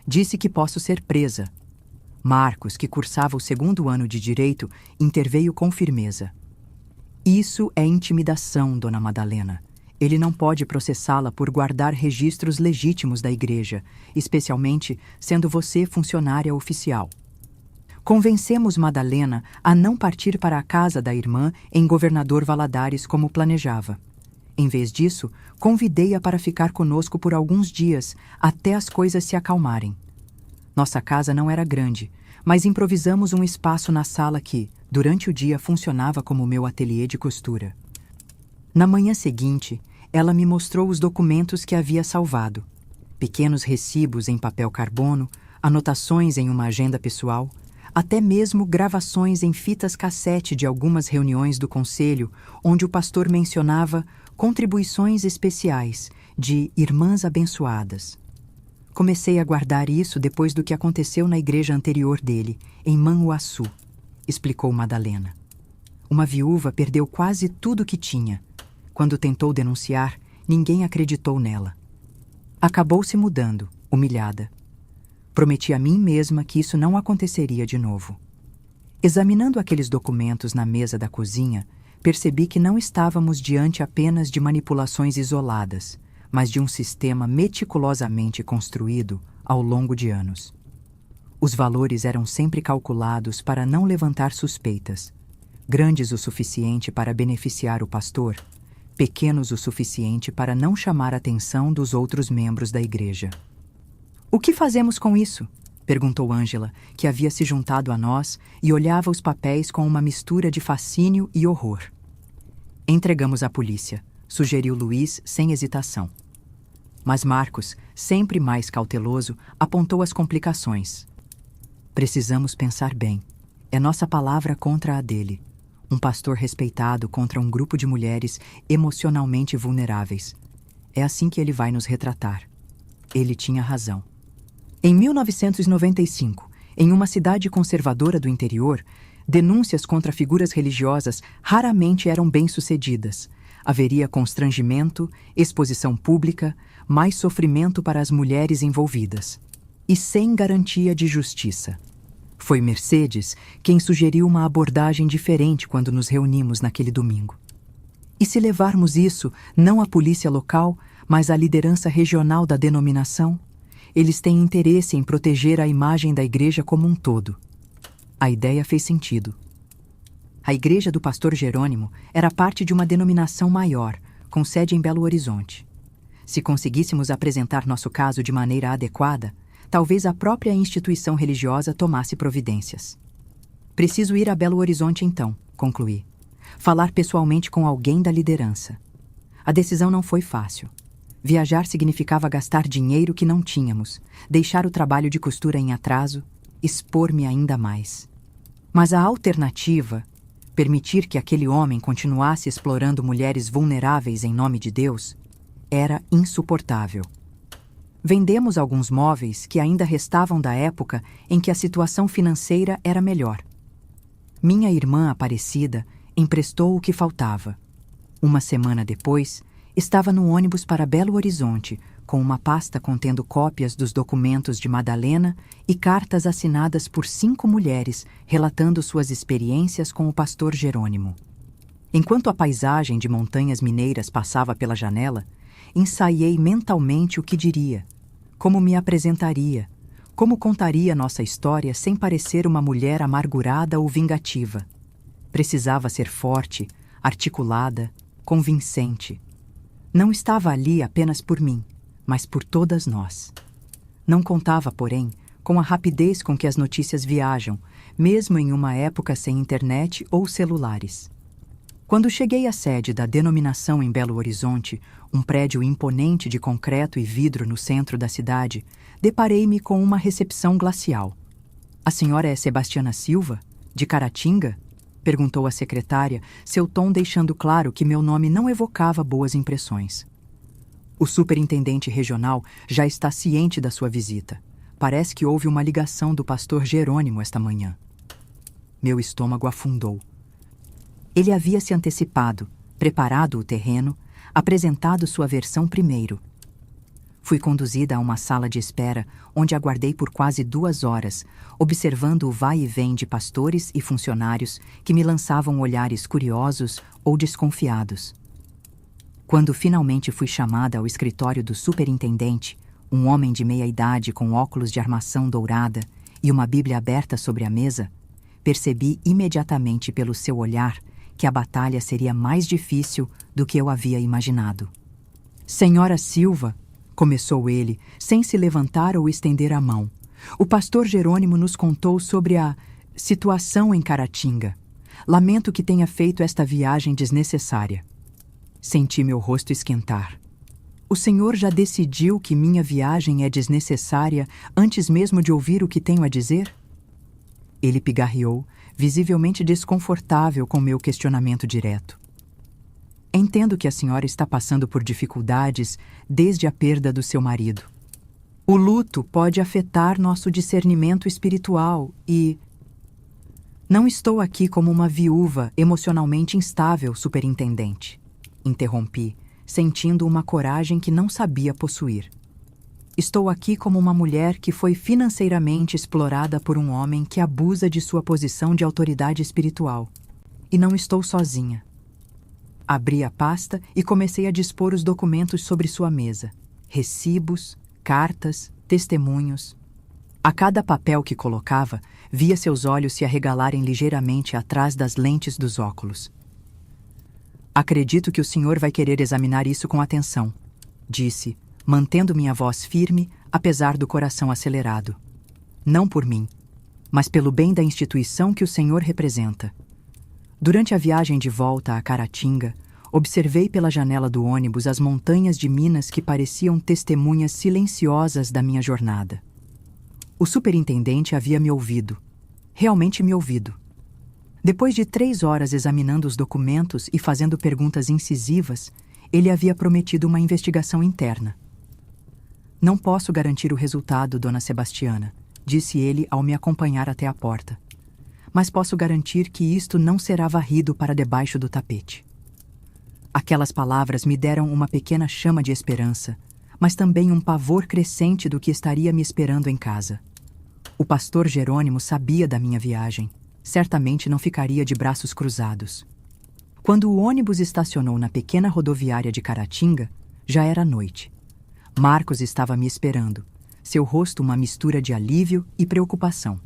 Disse que posso ser presa. Marcos, que cursava o 2º ano de Direito, interveio com firmeza. Isso é intimidação, Dona Madalena. Ele não pode processá-la por guardar registros legítimos da igreja, especialmente sendo você funcionária oficial. Convencemos Madalena a não partir para a casa da irmã em Governador Valadares como planejava. Em vez disso, convidei-a para ficar conosco por alguns dias, até as coisas se acalmarem. Nossa casa não era grande, mas improvisamos um espaço na sala que, durante o dia, funcionava como meu ateliê de costura. Na manhã seguinte, ela me mostrou os documentos que havia salvado. Pequenos recibos em papel carbono, anotações em uma agenda pessoal, até mesmo gravações em fitas cassete de algumas reuniões do conselho, onde o pastor mencionava contribuições especiais de irmãs abençoadas. Comecei a guardar isso depois do que aconteceu na igreja anterior dele, em Manhuaçu, explicou Madalena. Uma viúva perdeu quase tudo que tinha. Quando tentou denunciar, ninguém acreditou nela. Acabou se mudando, humilhada. Prometi a mim mesma que isso não aconteceria de novo. Examinando aqueles documentos na mesa da cozinha, percebi que não estávamos diante apenas de manipulações isoladas, mas de um sistema meticulosamente construído ao longo de anos. Os valores eram sempre calculados para não levantar suspeitas, grandes o suficiente para beneficiar o pastor, pequenos o suficiente para não chamar a atenção dos outros membros da igreja. "O que fazemos com isso?" perguntou Ângela, que havia se juntado a nós e olhava os papéis com uma mistura de fascínio e horror. "Entregamos à polícia", sugeriu Luiz sem hesitação. Mas Marcos, sempre mais cauteloso, apontou as complicações. "Precisamos pensar bem. É nossa palavra contra a dele. Um pastor respeitado contra um grupo de mulheres emocionalmente vulneráveis. É assim que ele vai nos retratar." Ele tinha razão. Em 1995, em uma cidade conservadora do interior, denúncias contra figuras religiosas raramente eram bem-sucedidas. Haveria constrangimento, exposição pública, mais sofrimento para as mulheres envolvidas. E sem garantia de justiça. Foi Mercedes quem sugeriu uma abordagem diferente quando nos reunimos naquele domingo. E se levarmos isso não à polícia local, mas à liderança regional da denominação? Eles têm interesse em proteger a imagem da igreja como um todo. A ideia fez sentido. A igreja do pastor Jerônimo era parte de uma denominação maior, com sede em Belo Horizonte. Se conseguíssemos apresentar nosso caso de maneira adequada, talvez a própria instituição religiosa tomasse providências. "Preciso ir a Belo Horizonte então", concluí. "Falar pessoalmente com alguém da liderança." A decisão não foi fácil. Viajar significava gastar dinheiro que não tínhamos, deixar o trabalho de costura em atraso, expor-me ainda mais. Mas a alternativa, permitir que aquele homem continuasse explorando mulheres vulneráveis em nome de Deus, era insuportável. Vendemos alguns móveis que ainda restavam da época em que a situação financeira era melhor. Minha irmã Aparecida emprestou o que faltava. Uma semana depois, estava no ônibus para Belo Horizonte, com uma pasta contendo cópias dos documentos de Madalena e cartas assinadas por 5 mulheres relatando suas experiências com o pastor Jerônimo. Enquanto a paisagem de montanhas mineiras passava pela janela, ensaiei mentalmente o que diria, como me apresentaria, como contaria nossa história sem parecer uma mulher amargurada ou vingativa. Precisava ser forte, articulada, convincente. Não estava ali apenas por mim, mas por todas nós. Não contava, porém, com a rapidez com que as notícias viajam, mesmo em uma época sem internet ou celulares. Quando cheguei à sede da denominação em Belo Horizonte, um prédio imponente de concreto e vidro no centro da cidade, deparei-me com uma recepção glacial. "A senhora é Sebastiana Silva, de Caratinga?" perguntou a secretária, seu tom deixando claro que meu nome não evocava boas impressões. "O superintendente regional já está ciente da sua visita. Parece que houve uma ligação do pastor Jerônimo esta manhã." Meu estômago afundou. Ele havia se antecipado, preparado o terreno, apresentado sua versão primeiro. Fui conduzida a uma sala de espera, onde aguardei por quase 2 horas, observando o vai e vem de pastores e funcionários que me lançavam olhares curiosos ou desconfiados. Quando finalmente fui chamada ao escritório do superintendente, um homem de meia-idade com óculos de armação dourada e uma Bíblia aberta sobre a mesa, percebi imediatamente pelo seu olhar que a batalha seria mais difícil do que eu havia imaginado. "Senhora Silva", começou ele, sem se levantar ou estender a mão, "o pastor Jerônimo nos contou sobre a situação em Caratinga. Lamento que tenha feito esta viagem desnecessária." Senti meu rosto esquentar. "O senhor já decidiu que minha viagem é desnecessária antes mesmo de ouvir o que tenho a dizer?" Ele pigarreou, visivelmente desconfortável com meu questionamento direto. "Entendo que a senhora está passando por dificuldades desde a perda do seu marido. O luto pode afetar nosso discernimento espiritual e... Não estou aqui como uma viúva emocionalmente instável, superintendente," interrompi, sentindo uma coragem que não sabia possuir. "Estou aqui como uma mulher que foi financeiramente explorada por um homem que abusa de sua posição de autoridade espiritual. E não estou sozinha." Abri a pasta e comecei a dispor os documentos sobre sua mesa. Recibos, cartas, testemunhos. A cada papel que colocava, via seus olhos se arregalarem ligeiramente atrás das lentes dos óculos. "Acredito que o senhor vai querer examinar isso com atenção", disse, mantendo minha voz firme, apesar do coração acelerado. "Não por mim, mas pelo bem da instituição que o senhor representa." Durante a viagem de volta a Caratinga, observei pela janela do ônibus as montanhas de Minas que pareciam testemunhas silenciosas da minha jornada. O superintendente havia me ouvido. Realmente me ouvido. Depois de 3 horas examinando os documentos e fazendo perguntas incisivas, ele havia prometido uma investigação interna. "Não posso garantir o resultado, dona Sebastiana", disse ele ao me acompanhar até a porta. "Mas posso garantir que isto não será varrido para debaixo do tapete." Aquelas palavras me deram uma pequena chama de esperança, mas também um pavor crescente do que estaria me esperando em casa. O pastor Jerônimo sabia da minha viagem. Certamente não ficaria de braços cruzados. Quando o ônibus estacionou na pequena rodoviária de Caratinga, já era noite. Marcos estava me esperando, seu rosto uma mistura de alívio e preocupação.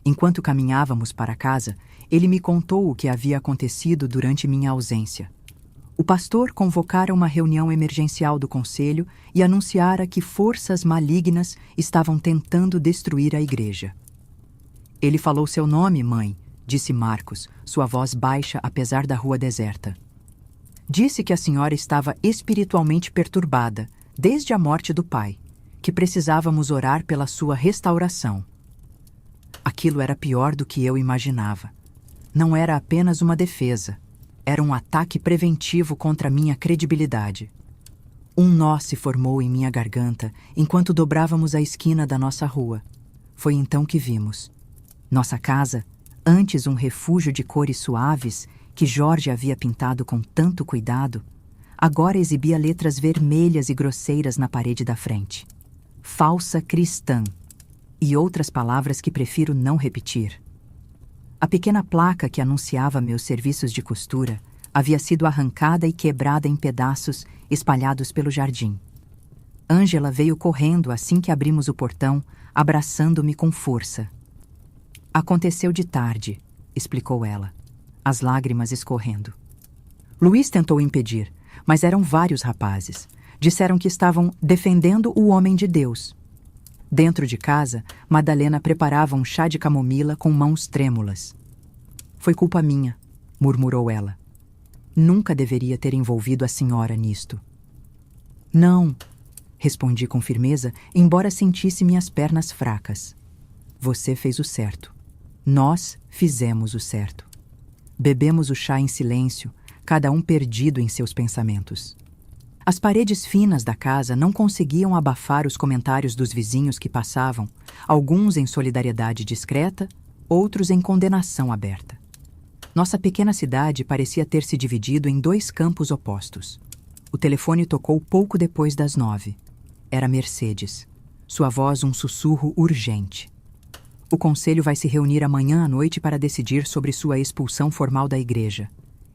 Enquanto caminhávamos para casa, ele me contou o que havia acontecido durante minha ausência. O pastor convocara uma reunião emergencial do conselho e anunciara que forças malignas estavam tentando destruir a igreja. "Ele falou seu nome, mãe", disse Marcos, sua voz baixa apesar da rua deserta. "Disse que a senhora estava espiritualmente perturbada, desde a morte do pai, que precisávamos orar pela sua restauração. Aquilo era pior do que eu imaginava. Não era apenas uma defesa, era um ataque preventivo contra minha credibilidade. Um nó se formou em minha garganta enquanto dobrávamos a esquina da nossa rua. Foi então que vimos. Nossa casa, antes um refúgio de cores suaves que Jorge havia pintado com tanto cuidado, agora exibia letras vermelhas e grosseiras na parede da frente. Falsa cristã. E outras palavras que prefiro não repetir. A pequena placa que anunciava meus serviços de costura havia sido arrancada e quebrada em pedaços espalhados pelo jardim. Ângela veio correndo assim que abrimos o portão, abraçando-me com força. Aconteceu de tarde, explicou ela, as lágrimas escorrendo. Luiz tentou impedir, mas eram vários rapazes. Disseram que estavam defendendo o homem de Deus. Dentro de casa, Madalena preparava um chá de camomila com mãos trêmulas. Foi culpa minha, murmurou ela. Nunca deveria ter envolvido a senhora nisto. Não, respondi com firmeza, embora sentisse minhas pernas fracas. Você fez o certo. Nós fizemos o certo. Bebemos o chá em silêncio, cada um perdido em seus pensamentos. As paredes finas da casa não conseguiam abafar os comentários dos vizinhos que passavam, alguns em solidariedade discreta, outros em condenação aberta. Nossa pequena cidade parecia ter se dividido em dois campos opostos. O telefone tocou pouco depois das 9. Era Mercedes. Sua voz um sussurro urgente. O conselho vai se reunir amanhã à noite para decidir sobre sua expulsão formal da igreja.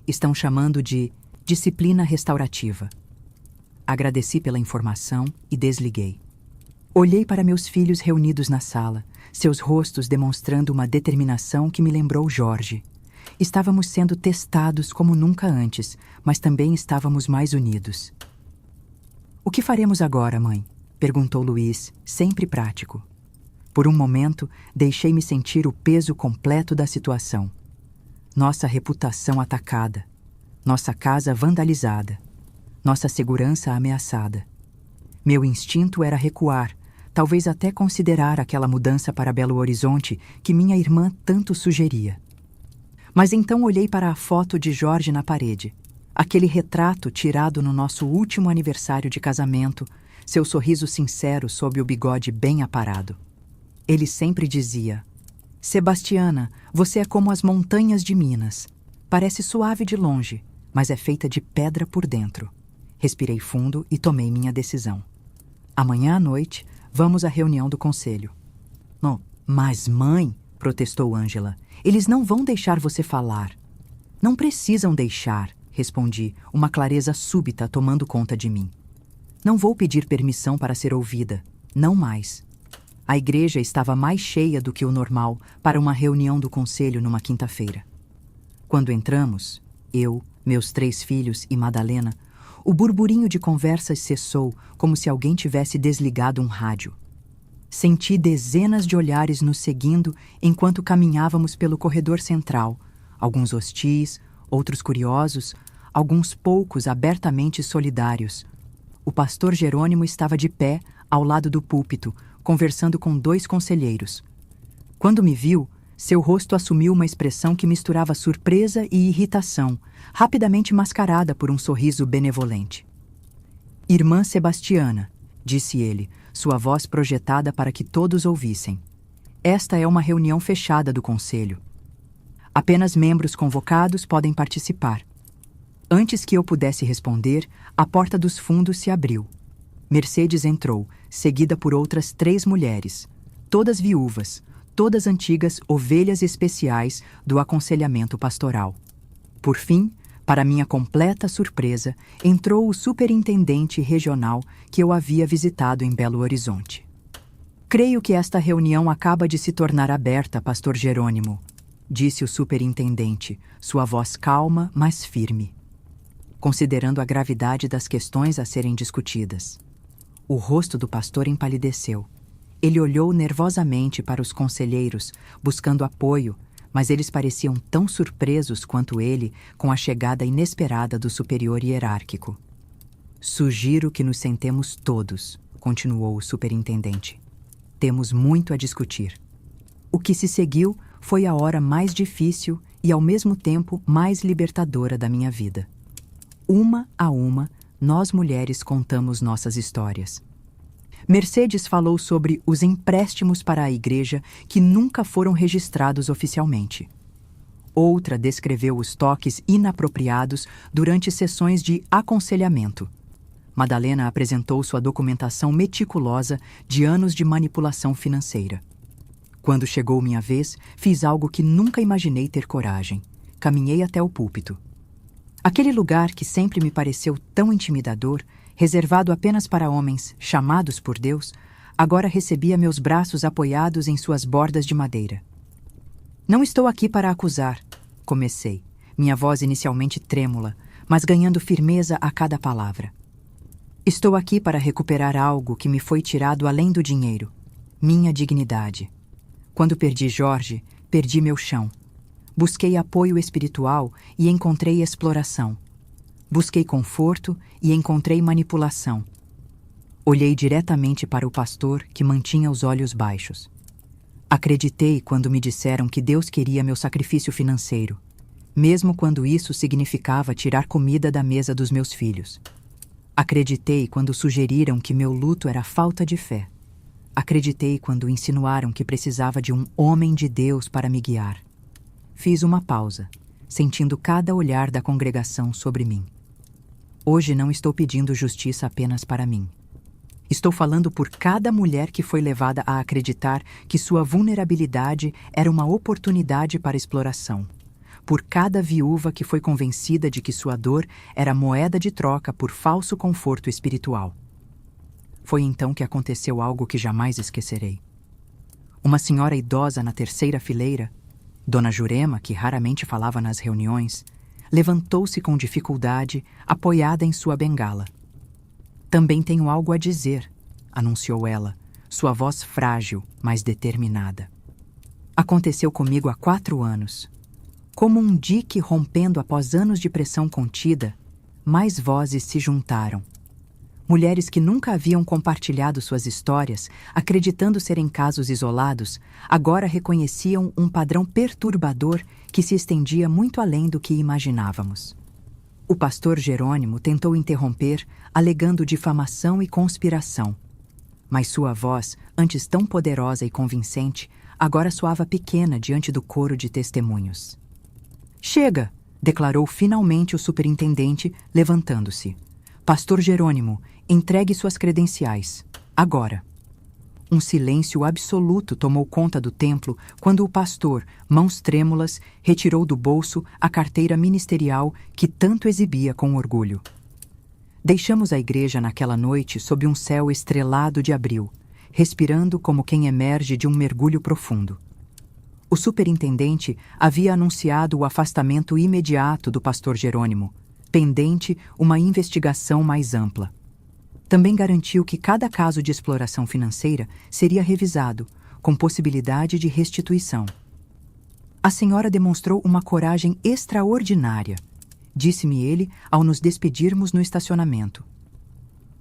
Estão chamando de disciplina restaurativa. Agradeci pela informação e desliguei. Olhei para meus filhos reunidos na sala, seus rostos demonstrando uma determinação que me lembrou Jorge. Estávamos sendo testados como nunca antes, mas também estávamos mais unidos. O que faremos agora, mãe? Perguntou Luiz, sempre prático. Por um momento, deixei-me sentir o peso completo da situação. Nossa reputação atacada, nossa casa vandalizada, nossa segurança ameaçada. Meu instinto era recuar, talvez até considerar aquela mudança para Belo Horizonte que minha irmã tanto sugeria. Mas então olhei para a foto de Jorge na parede, aquele retrato tirado no nosso último aniversário de casamento, seu sorriso sincero sob o bigode bem aparado. Ele sempre dizia: Sebastiana, você é como as montanhas de Minas. Parece suave de longe, mas é feita de pedra por dentro. Respirei fundo e tomei minha decisão. Amanhã à noite, vamos à reunião do conselho. Não, mas mãe, protestou Ângela, eles não vão deixar você falar. Não precisam deixar, respondi, uma clareza súbita tomando conta de mim. Não vou pedir permissão para ser ouvida, não mais. A igreja estava mais cheia do que o normal para uma reunião do conselho numa quinta-feira. Quando entramos, eu, meus 3 filhos e Madalena, o burburinho de conversas cessou como se alguém tivesse desligado um rádio. Senti dezenas de olhares nos seguindo enquanto caminhávamos pelo corredor central, alguns hostis, outros curiosos, alguns poucos abertamente solidários. O pastor Jerônimo estava de pé, ao lado do púlpito, conversando com 2 conselheiros. Quando me viu, seu rosto assumiu uma expressão que misturava surpresa e irritação, rapidamente mascarada por um sorriso benevolente. Irmã Sebastiana, disse ele, sua voz projetada para que todos ouvissem. Esta é uma reunião fechada do conselho. Apenas membros convocados podem participar. Antes que eu pudesse responder, a porta dos fundos se abriu. Mercedes entrou, seguida por outras 3 mulheres, todas viúvas, todas antigas ovelhas especiais do aconselhamento pastoral. Por fim, para minha completa surpresa, entrou o superintendente regional que eu havia visitado em Belo Horizonte. Creio que esta reunião acaba de se tornar aberta, pastor Jerônimo, disse o superintendente, sua voz calma, mas firme, considerando a gravidade das questões a serem discutidas. O rosto do pastor empalideceu. Ele olhou nervosamente para os conselheiros, buscando apoio, mas eles pareciam tão surpresos quanto ele com a chegada inesperada do superior hierárquico. Sugiro que nos sentemos todos, continuou o superintendente. Temos muito a discutir. O que se seguiu foi a hora mais difícil e, ao mesmo tempo, mais libertadora da minha vida. Uma a uma, nós mulheres contamos nossas histórias. Mercedes falou sobre os empréstimos para a igreja que nunca foram registrados oficialmente. Outra descreveu os toques inapropriados durante sessões de aconselhamento. Madalena apresentou sua documentação meticulosa de anos de manipulação financeira. Quando chegou minha vez, fiz algo que nunca imaginei ter coragem. Caminhei até o púlpito. Aquele lugar que sempre me pareceu tão intimidador, reservado apenas para homens chamados por Deus, agora recebia meus braços apoiados em suas bordas de madeira. Não estou aqui para acusar, comecei, minha voz inicialmente trêmula, mas ganhando firmeza a cada palavra. Estou aqui para recuperar algo que me foi tirado além do dinheiro, minha dignidade. Quando perdi Jorge, perdi meu chão. Busquei apoio espiritual e encontrei exploração. Busquei conforto e encontrei manipulação. Olhei diretamente para o pastor que mantinha os olhos baixos. Acreditei quando me disseram que Deus queria meu sacrifício financeiro, mesmo quando isso significava tirar comida da mesa dos meus filhos. Acreditei quando sugeriram que meu luto era falta de fé. Acreditei quando insinuaram que precisava de um homem de Deus para me guiar. Fiz uma pausa, sentindo cada olhar da congregação sobre mim. Hoje não estou pedindo justiça apenas para mim. Estou falando por cada mulher que foi levada a acreditar que sua vulnerabilidade era uma oportunidade para exploração. Por cada viúva que foi convencida de que sua dor era moeda de troca por falso conforto espiritual. Foi então que aconteceu algo que jamais esquecerei. Uma senhora idosa na terceira fileira, Dona Jurema, que raramente falava nas reuniões, levantou-se com dificuldade, apoiada em sua bengala. Também tenho algo a dizer, anunciou ela, sua voz frágil, mas determinada. Aconteceu comigo há 4 anos. Como um dique rompendo após anos de pressão contida, mais vozes se juntaram. Mulheres que nunca haviam compartilhado suas histórias, acreditando serem casos isolados, agora reconheciam um padrão perturbador que se estendia muito além do que imaginávamos. O pastor Jerônimo tentou interromper, alegando difamação e conspiração. Mas sua voz, antes tão poderosa e convincente, agora soava pequena diante do coro de testemunhos. "Chega!", declarou finalmente o superintendente, levantando-se. "Pastor Jerônimo, entregue suas credenciais. Agora." Um silêncio absoluto tomou conta do templo quando o pastor, mãos trêmulas, retirou do bolso a carteira ministerial que tanto exibia com orgulho. Deixamos a igreja naquela noite sob um céu estrelado de abril, respirando como quem emerge de um mergulho profundo. O superintendente havia anunciado o afastamento imediato do pastor Jerônimo, pendente uma investigação mais ampla. Também garantiu que cada caso de exploração financeira seria revisado, com possibilidade de restituição. A senhora demonstrou uma coragem extraordinária, disse-me ele ao nos despedirmos no estacionamento.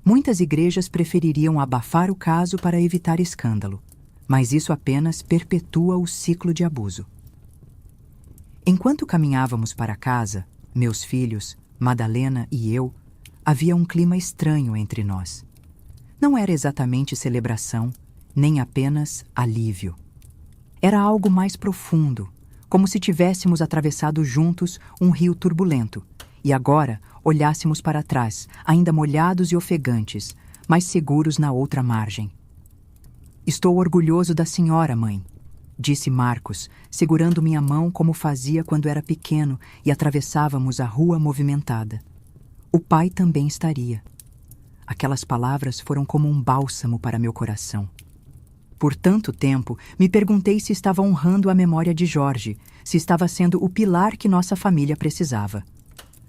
Muitas igrejas prefeririam abafar o caso para evitar escândalo, mas isso apenas perpetua o ciclo de abuso. Enquanto caminhávamos para casa, meus filhos, Madalena e eu, havia um clima estranho entre nós. Não era exatamente celebração, nem apenas alívio. Era algo mais profundo, como se tivéssemos atravessado juntos um rio turbulento e agora olhássemos para trás, ainda molhados e ofegantes, mas seguros na outra margem. "Estou orgulhoso da senhora, mãe", disse Marcos, segurando minha mão como fazia quando era pequeno e atravessávamos a rua movimentada. O pai também estaria. Aquelas palavras foram como um bálsamo para meu coração. Por tanto tempo, me perguntei se estava honrando a memória de Jorge, se estava sendo o pilar que nossa família precisava.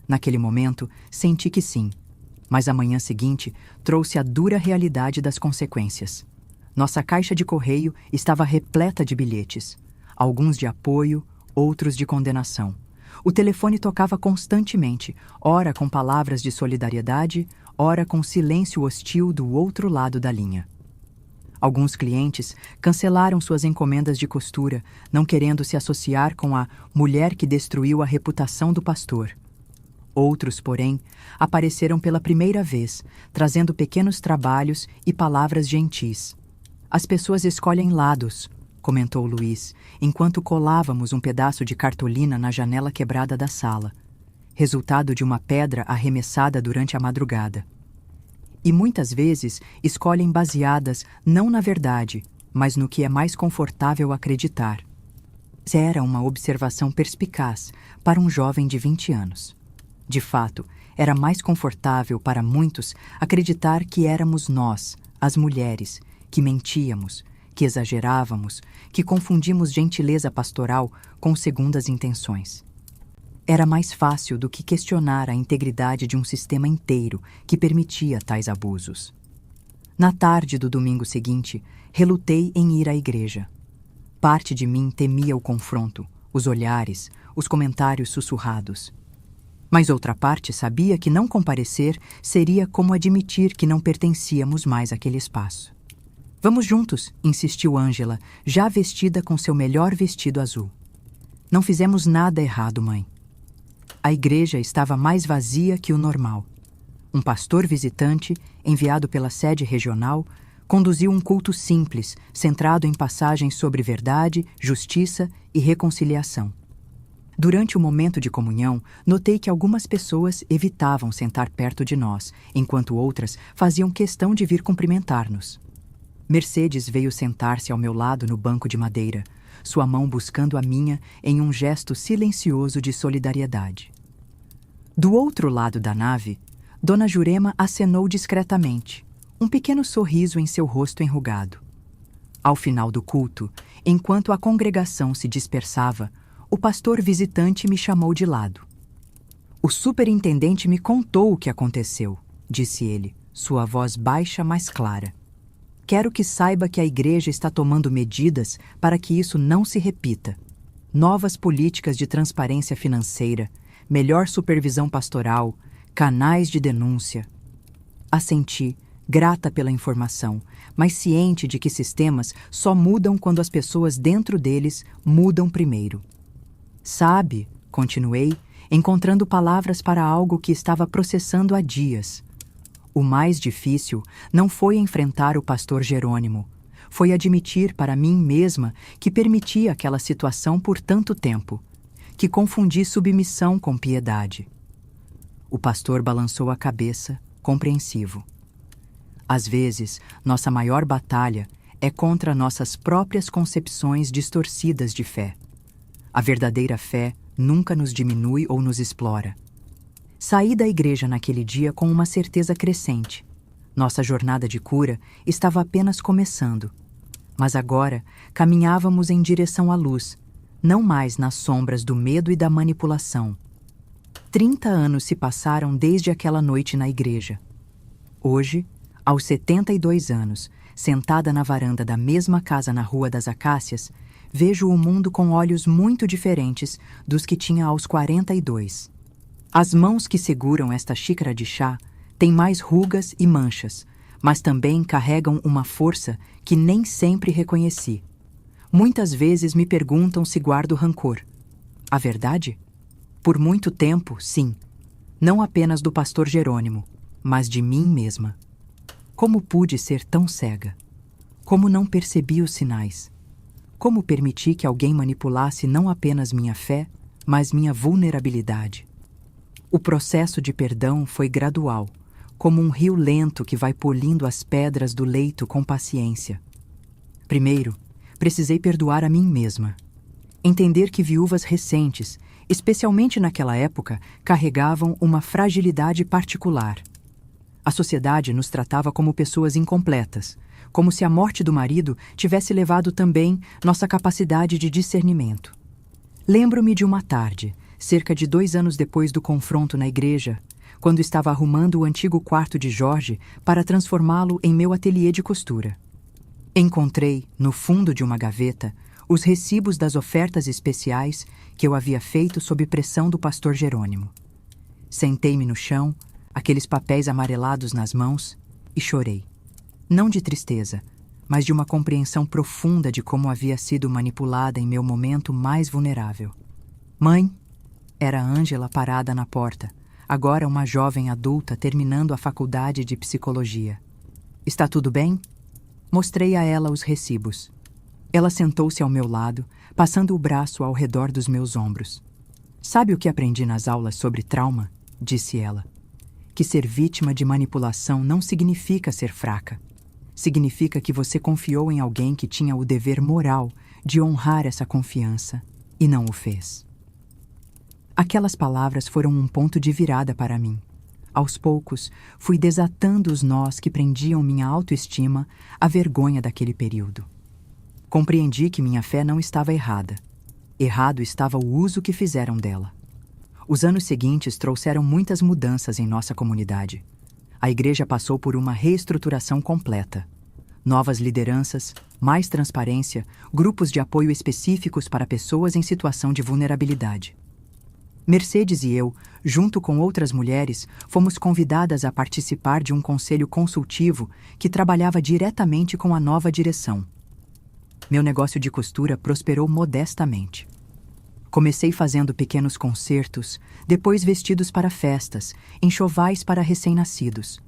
Naquele momento, senti que sim, mas a manhã seguinte trouxe a dura realidade das consequências. Nossa caixa de correio estava repleta de bilhetes, alguns de apoio, outros de condenação. O telefone tocava constantemente, ora com palavras de solidariedade, ora com silêncio hostil do outro lado da linha. Alguns clientes cancelaram suas encomendas de costura, não querendo se associar com a mulher que destruiu a reputação do pastor. Outros, porém, apareceram pela primeira vez, trazendo pequenos trabalhos e palavras gentis. As pessoas escolhem lados, comentou Luiz, enquanto colávamos um pedaço de cartolina na janela quebrada da sala, resultado de uma pedra arremessada durante a madrugada. E muitas vezes escolhem baseadas não na verdade, mas no que é mais confortável acreditar. Era uma observação perspicaz para um jovem de 20 anos. De fato, era mais confortável para muitos acreditar que éramos nós, as mulheres, que mentíamos, que exagerávamos, que confundimos gentileza pastoral com segundas intenções. Era mais fácil do que questionar a integridade de um sistema inteiro que permitia tais abusos. Na tarde do domingo seguinte, relutei em ir à igreja. Parte de mim temia o confronto, os olhares, os comentários sussurrados. Mas outra parte sabia que não comparecer seria como admitir que não pertencíamos mais àquele espaço. Vamos juntos, insistiu Ângela, já vestida com seu melhor vestido azul. Não fizemos nada errado, mãe. A igreja estava mais vazia que o normal. Um pastor visitante, enviado pela sede regional, conduziu um culto simples, centrado em passagens sobre verdade, justiça e reconciliação. Durante o momento de comunhão, notei que algumas pessoas evitavam sentar perto de nós, enquanto outras faziam questão de vir cumprimentar-nos. Mercedes veio sentar-se ao meu lado no banco de madeira, sua mão buscando a minha em um gesto silencioso de solidariedade. Do outro lado da nave, Dona Jurema acenou discretamente, um pequeno sorriso em seu rosto enrugado. Ao final do culto, enquanto a congregação se dispersava, o pastor visitante me chamou de lado. O superintendente me contou o que aconteceu, disse ele, sua voz baixa, mas clara. Quero que saiba que a igreja está tomando medidas para que isso não se repita. Novas políticas de transparência financeira, melhor supervisão pastoral, canais de denúncia. Assenti, grata pela informação, mas ciente de que sistemas só mudam quando as pessoas dentro deles mudam primeiro. Sabe, continuei, encontrando palavras para algo que estava processando há dias. O mais difícil não foi enfrentar o pastor Jerônimo, foi admitir para mim mesma que permiti aquela situação por tanto tempo, que confundi submissão com piedade. O pastor balançou a cabeça, compreensivo. Às vezes, nossa maior batalha é contra nossas próprias concepções distorcidas de fé. A verdadeira fé nunca nos diminui ou nos explora. Saí da igreja naquele dia com uma certeza crescente. Nossa jornada de cura estava apenas começando. Mas agora caminhávamos em direção à luz, não mais nas sombras do medo e da manipulação. 30 anos se passaram desde aquela noite na igreja. Hoje, aos 72 anos, sentada na varanda da mesma casa na Rua das Acácias, vejo o mundo com olhos muito diferentes dos que tinha aos 42. As mãos que seguram esta xícara de chá têm mais rugas e manchas, mas também carregam uma força que nem sempre reconheci. Muitas vezes me perguntam se guardo rancor. A verdade? Por muito tempo, sim. Não apenas do pastor Jerônimo, mas de mim mesma. Como pude ser tão cega? Como não percebi os sinais? Como permiti que alguém manipulasse não apenas minha fé, mas minha vulnerabilidade? O processo de perdão foi gradual, como um rio lento que vai polindo as pedras do leito com paciência. Primeiro, precisei perdoar a mim mesma. Entender que viúvas recentes, especialmente naquela época, carregavam uma fragilidade particular. A sociedade nos tratava como pessoas incompletas, como se a morte do marido tivesse levado também nossa capacidade de discernimento. Lembro-me de uma tarde, cerca de 2 anos depois do confronto na igreja, quando estava arrumando o antigo quarto de Jorge para transformá-lo em meu ateliê de costura. Encontrei, no fundo de uma gaveta, os recibos das ofertas especiais que eu havia feito sob pressão do pastor Jerônimo. Sentei-me no chão, aqueles papéis amarelados nas mãos, e chorei. Não de tristeza, mas de uma compreensão profunda de como havia sido manipulada em meu momento mais vulnerável. Mãe, era Ângela parada na porta, agora uma jovem adulta terminando a faculdade de psicologia. Está tudo bem? Mostrei a ela os recibos. Ela sentou-se ao meu lado, passando o braço ao redor dos meus ombros. Sabe o que aprendi nas aulas sobre trauma? Disse ela. Que ser vítima de manipulação não significa ser fraca. Significa que você confiou em alguém que tinha o dever moral de honrar essa confiança e não o fez. Aquelas palavras foram um ponto de virada para mim. Aos poucos, fui desatando os nós que prendiam minha autoestima à vergonha daquele período. Compreendi que minha fé não estava errada. Errado estava o uso que fizeram dela. Os anos seguintes trouxeram muitas mudanças em nossa comunidade. A igreja passou por uma reestruturação completa. Novas lideranças, mais transparência, grupos de apoio específicos para pessoas em situação de vulnerabilidade. Mercedes e eu, junto com outras mulheres, fomos convidadas a participar de um conselho consultivo que trabalhava diretamente com a nova direção. Meu negócio de costura prosperou modestamente. Comecei fazendo pequenos concertos, depois vestidos para festas, enxovais para recém-nascidos.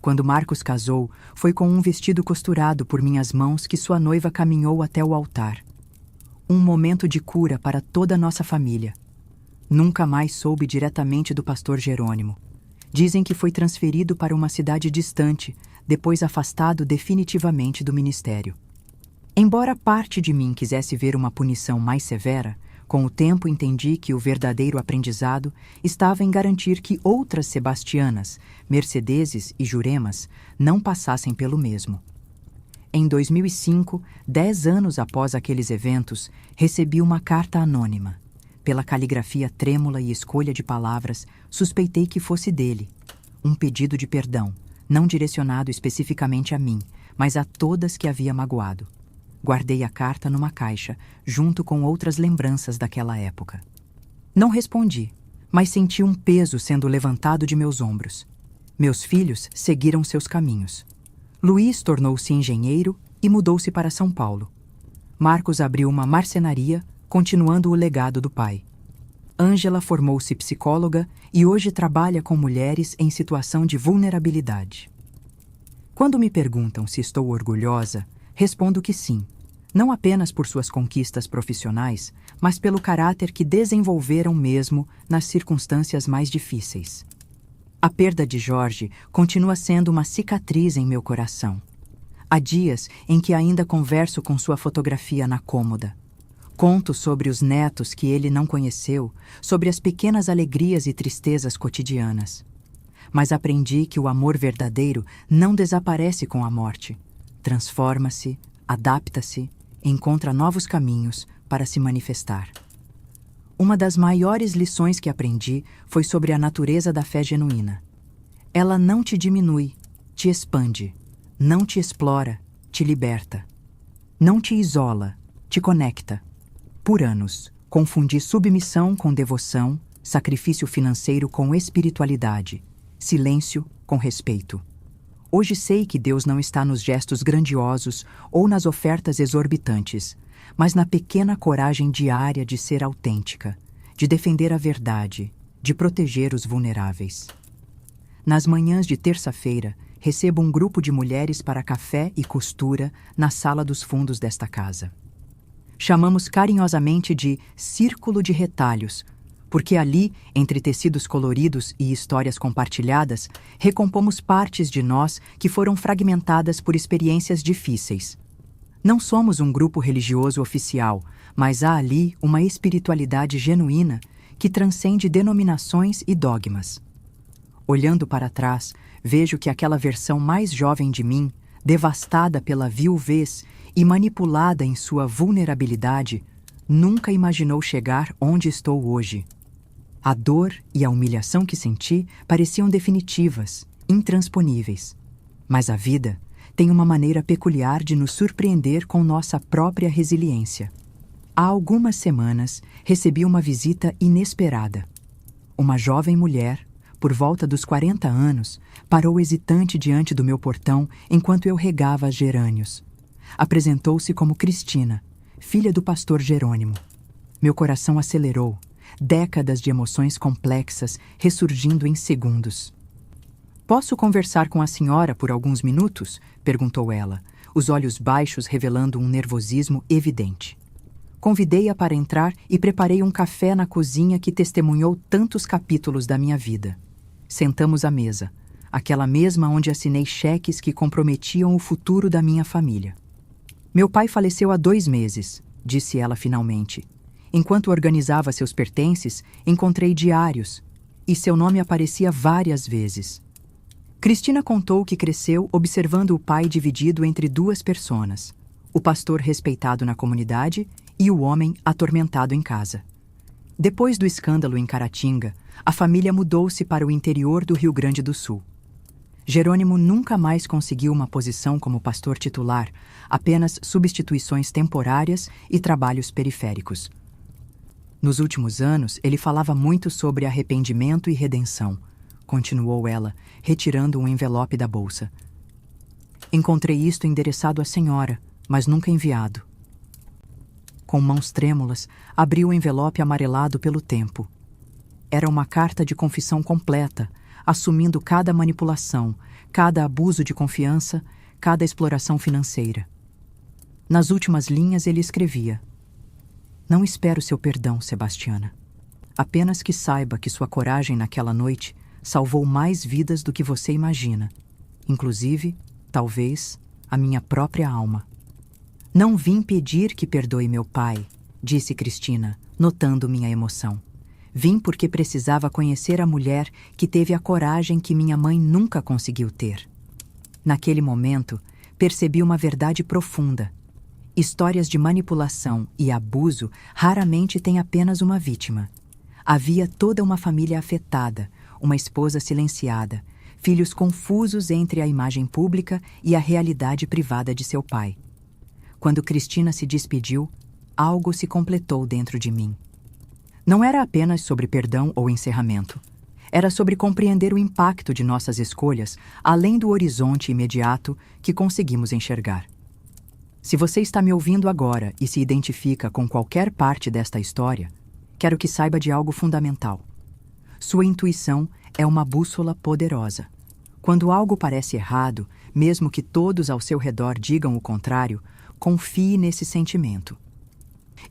Quando Marcos casou, foi com um vestido costurado por minhas mãos que sua noiva caminhou até o altar. Um momento de cura para toda a nossa família. Nunca mais soube diretamente do pastor Jerônimo. Dizem que foi transferido para uma cidade distante, depois afastado definitivamente do ministério. Embora parte de mim quisesse ver uma punição mais severa, com o tempo entendi que o verdadeiro aprendizado estava em garantir que outras Sebastianas, Mercedeses e Juremas não passassem pelo mesmo. Em 2005, 10 anos após aqueles eventos, recebi uma carta anônima. Pela caligrafia trêmula e escolha de palavras, suspeitei que fosse dele. Um pedido de perdão, não direcionado especificamente a mim, mas a todas que havia magoado. Guardei a carta numa caixa, junto com outras lembranças daquela época. Não respondi, mas senti um peso sendo levantado de meus ombros. Meus filhos seguiram seus caminhos. Luiz tornou-se engenheiro e mudou-se para São Paulo. Marcos abriu uma marcenaria, continuando o legado do pai. Ângela formou-se psicóloga e hoje trabalha com mulheres em situação de vulnerabilidade. Quando me perguntam se estou orgulhosa, respondo que sim, não apenas por suas conquistas profissionais, mas pelo caráter que desenvolveram mesmo nas circunstâncias mais difíceis. A perda de Jorge continua sendo uma cicatriz em meu coração. Há dias em que ainda converso com sua fotografia na cômoda. Conto sobre os netos que ele não conheceu, sobre as pequenas alegrias e tristezas cotidianas. Mas aprendi que o amor verdadeiro não desaparece com a morte. Transforma-se, adapta-se, encontra novos caminhos para se manifestar. Uma das maiores lições que aprendi foi sobre a natureza da fé genuína. Ela não te diminui, te expande. Não te explora, te liberta. Não te isola, te conecta. Por anos, confundi submissão com devoção, sacrifício financeiro com espiritualidade, silêncio com respeito. Hoje sei que Deus não está nos gestos grandiosos ou nas ofertas exorbitantes, mas na pequena coragem diária de ser autêntica, de defender a verdade, de proteger os vulneráveis. Nas manhãs de terça-feira, recebo um grupo de mulheres para café e costura na sala dos fundos desta casa. Chamamos carinhosamente de Círculo de Retalhos, porque ali, entre tecidos coloridos e histórias compartilhadas, recompomos partes de nós que foram fragmentadas por experiências difíceis. Não somos um grupo religioso oficial, mas há ali uma espiritualidade genuína que transcende denominações e dogmas. Olhando para trás, vejo que aquela versão mais jovem de mim, devastada pela viuvez e manipulada em sua vulnerabilidade, nunca imaginou chegar onde estou hoje. A dor e a humilhação que senti pareciam definitivas, intransponíveis. Mas a vida tem uma maneira peculiar de nos surpreender com nossa própria resiliência. Há algumas semanas, recebi uma visita inesperada. Uma jovem mulher, por volta dos 40 anos, parou hesitante diante do meu portão enquanto eu regava gerânios. Apresentou-se como Cristina, filha do pastor Jerônimo. Meu coração acelerou, décadas de emoções complexas ressurgindo em segundos. "Posso conversar com a senhora por alguns minutos?" perguntou ela, os olhos baixos revelando um nervosismo evidente. Convidei-a para entrar e preparei um café na cozinha que testemunhou tantos capítulos da minha vida. Sentamos à mesa, aquela mesma onde assinei cheques que comprometiam o futuro da minha família. "Meu pai faleceu há 2 meses", disse ela finalmente. "Enquanto organizava seus pertences, encontrei diários, e seu nome aparecia várias vezes." Cristina contou que cresceu observando o pai dividido entre 2 personas, o pastor respeitado na comunidade e o homem atormentado em casa. Depois do escândalo em Caratinga, a família mudou-se para o interior do Rio Grande do Sul. Jerônimo nunca mais conseguiu uma posição como pastor titular, apenas substituições temporárias e trabalhos periféricos. Nos últimos anos, ele falava muito sobre arrependimento e redenção, continuou ela, retirando um envelope da bolsa. "Encontrei isto endereçado à senhora, mas nunca enviado." Com mãos trêmulas, abri o envelope amarelado pelo tempo. Era uma carta de confissão completa, assumindo cada manipulação, cada abuso de confiança, cada exploração financeira. Nas últimas linhas ele escrevia: "Não espero seu perdão, Sebastiana. Apenas que saiba que sua coragem naquela noite salvou mais vidas do que você imagina, inclusive, talvez, a minha própria alma." "Não vim pedir que perdoe meu pai", disse Cristina, notando minha emoção. "Vim porque precisava conhecer a mulher que teve a coragem que minha mãe nunca conseguiu ter." Naquele momento, percebi uma verdade profunda. Histórias de manipulação e abuso raramente têm apenas uma vítima. Havia toda uma família afetada, uma esposa silenciada, filhos confusos entre a imagem pública e a realidade privada de seu pai. Quando Cristina se despediu, algo se completou dentro de mim. Não era apenas sobre perdão ou encerramento. Era sobre compreender o impacto de nossas escolhas além do horizonte imediato que conseguimos enxergar. Se você está me ouvindo agora e se identifica com qualquer parte desta história, quero que saiba de algo fundamental. Sua intuição é uma bússola poderosa. Quando algo parece errado, mesmo que todos ao seu redor digam o contrário, confie nesse sentimento.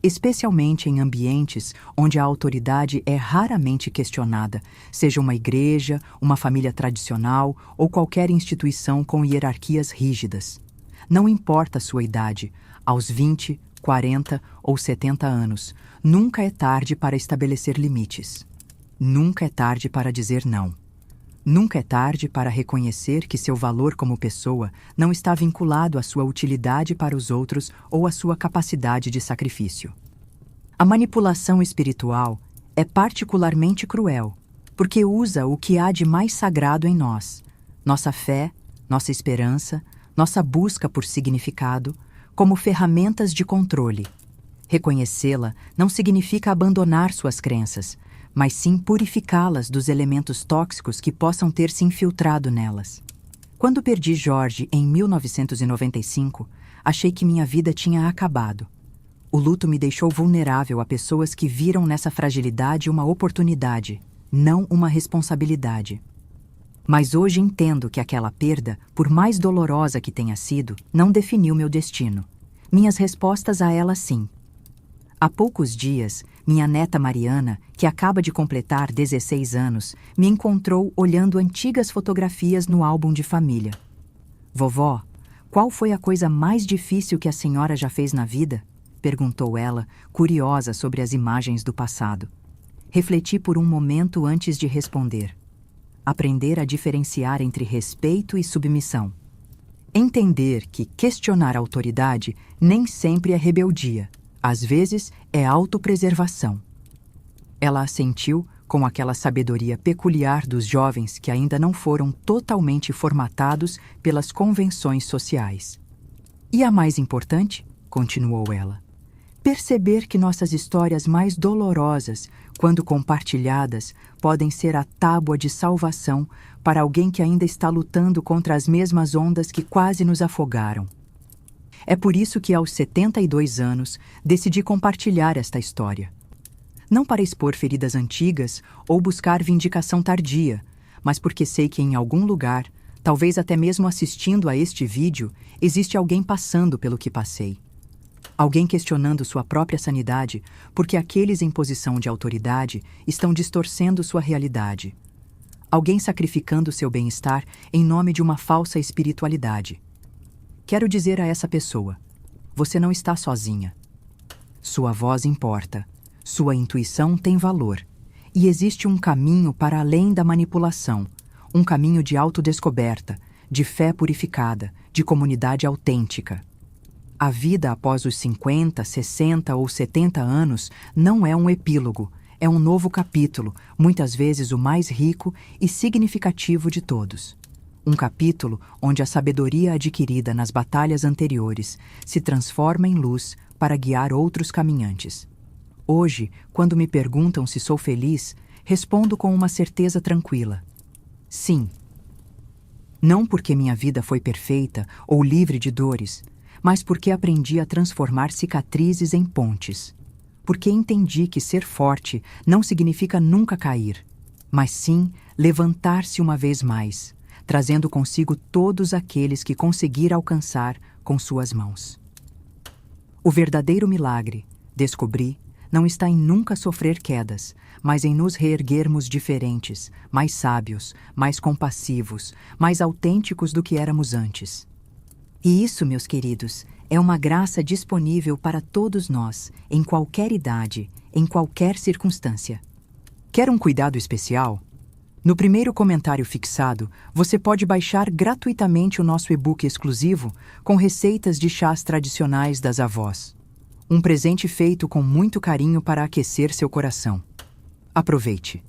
Especialmente em ambientes onde a autoridade é raramente questionada, seja uma igreja, uma família tradicional ou qualquer instituição com hierarquias rígidas. Não importa a sua idade, aos 20, 40 ou 70 anos, nunca é tarde para estabelecer limites. Nunca é tarde para dizer não. Nunca é tarde para reconhecer que seu valor como pessoa não está vinculado à sua utilidade para os outros ou à sua capacidade de sacrifício. A manipulação espiritual é particularmente cruel, porque usa o que há de mais sagrado em nós, nossa fé, nossa esperança, nossa busca por significado, como ferramentas de controle. Reconhecê-la não significa abandonar suas crenças, mas sim purificá-las dos elementos tóxicos que possam ter se infiltrado nelas. Quando perdi Jorge em 1995, achei que minha vida tinha acabado. O luto me deixou vulnerável a pessoas que viram nessa fragilidade uma oportunidade, não uma responsabilidade. Mas hoje entendo que aquela perda, por mais dolorosa que tenha sido, não definiu meu destino. Minhas respostas a ela sim. Há poucos dias, minha neta Mariana, que acaba de completar 16 anos, me encontrou olhando antigas fotografias no álbum de família. "Vovó, qual foi a coisa mais difícil que a senhora já fez na vida?" perguntou ela, curiosa sobre as imagens do passado. Refleti por um momento antes de responder. Aprender a diferenciar entre respeito e submissão. Entender que questionar a autoridade nem sempre é rebeldia. Às vezes, é autopreservação. Ela assentiu com aquela sabedoria peculiar dos jovens que ainda não foram totalmente formatados pelas convenções sociais. "E a mais importante", continuou ela, Perceber que nossas histórias mais dolorosas, quando compartilhadas, podem ser a tábua de salvação para alguém que ainda está lutando contra as mesmas ondas que quase nos afogaram. É por isso que, aos 72 anos, decidi compartilhar esta história. Não para expor feridas antigas ou buscar vindicação tardia, mas porque sei que em algum lugar, talvez até mesmo assistindo a este vídeo, existe alguém passando pelo que passei. Alguém questionando sua própria sanidade porque aqueles em posição de autoridade estão distorcendo sua realidade. Alguém sacrificando seu bem-estar em nome de uma falsa espiritualidade. Quero dizer a essa pessoa: você não está sozinha. Sua voz importa, sua intuição tem valor, e existe um caminho para além da manipulação, um caminho de autodescoberta, de fé purificada, de comunidade autêntica. A vida após os 50, 60 ou 70 anos não é um epílogo, é um novo capítulo, muitas vezes o mais rico e significativo de todos. Um capítulo onde a sabedoria adquirida nas batalhas anteriores se transforma em luz para guiar outros caminhantes. Hoje, quando me perguntam se sou feliz, respondo com uma certeza tranquila: sim. Não porque minha vida foi perfeita ou livre de dores, mas porque aprendi a transformar cicatrizes em pontes. Porque entendi que ser forte não significa nunca cair, mas sim levantar-se uma vez mais, trazendo consigo todos aqueles que conseguir alcançar com suas mãos. O verdadeiro milagre, descobri, não está em nunca sofrer quedas, mas em nos reerguermos diferentes, mais sábios, mais compassivos, mais autênticos do que éramos antes. E isso, meus queridos, é uma graça disponível para todos nós, em qualquer idade, em qualquer circunstância. Quer um cuidado especial? No primeiro comentário fixado, você pode baixar gratuitamente o nosso e-book exclusivo com receitas de chás tradicionais das avós. Um presente feito com muito carinho para aquecer seu coração. Aproveite!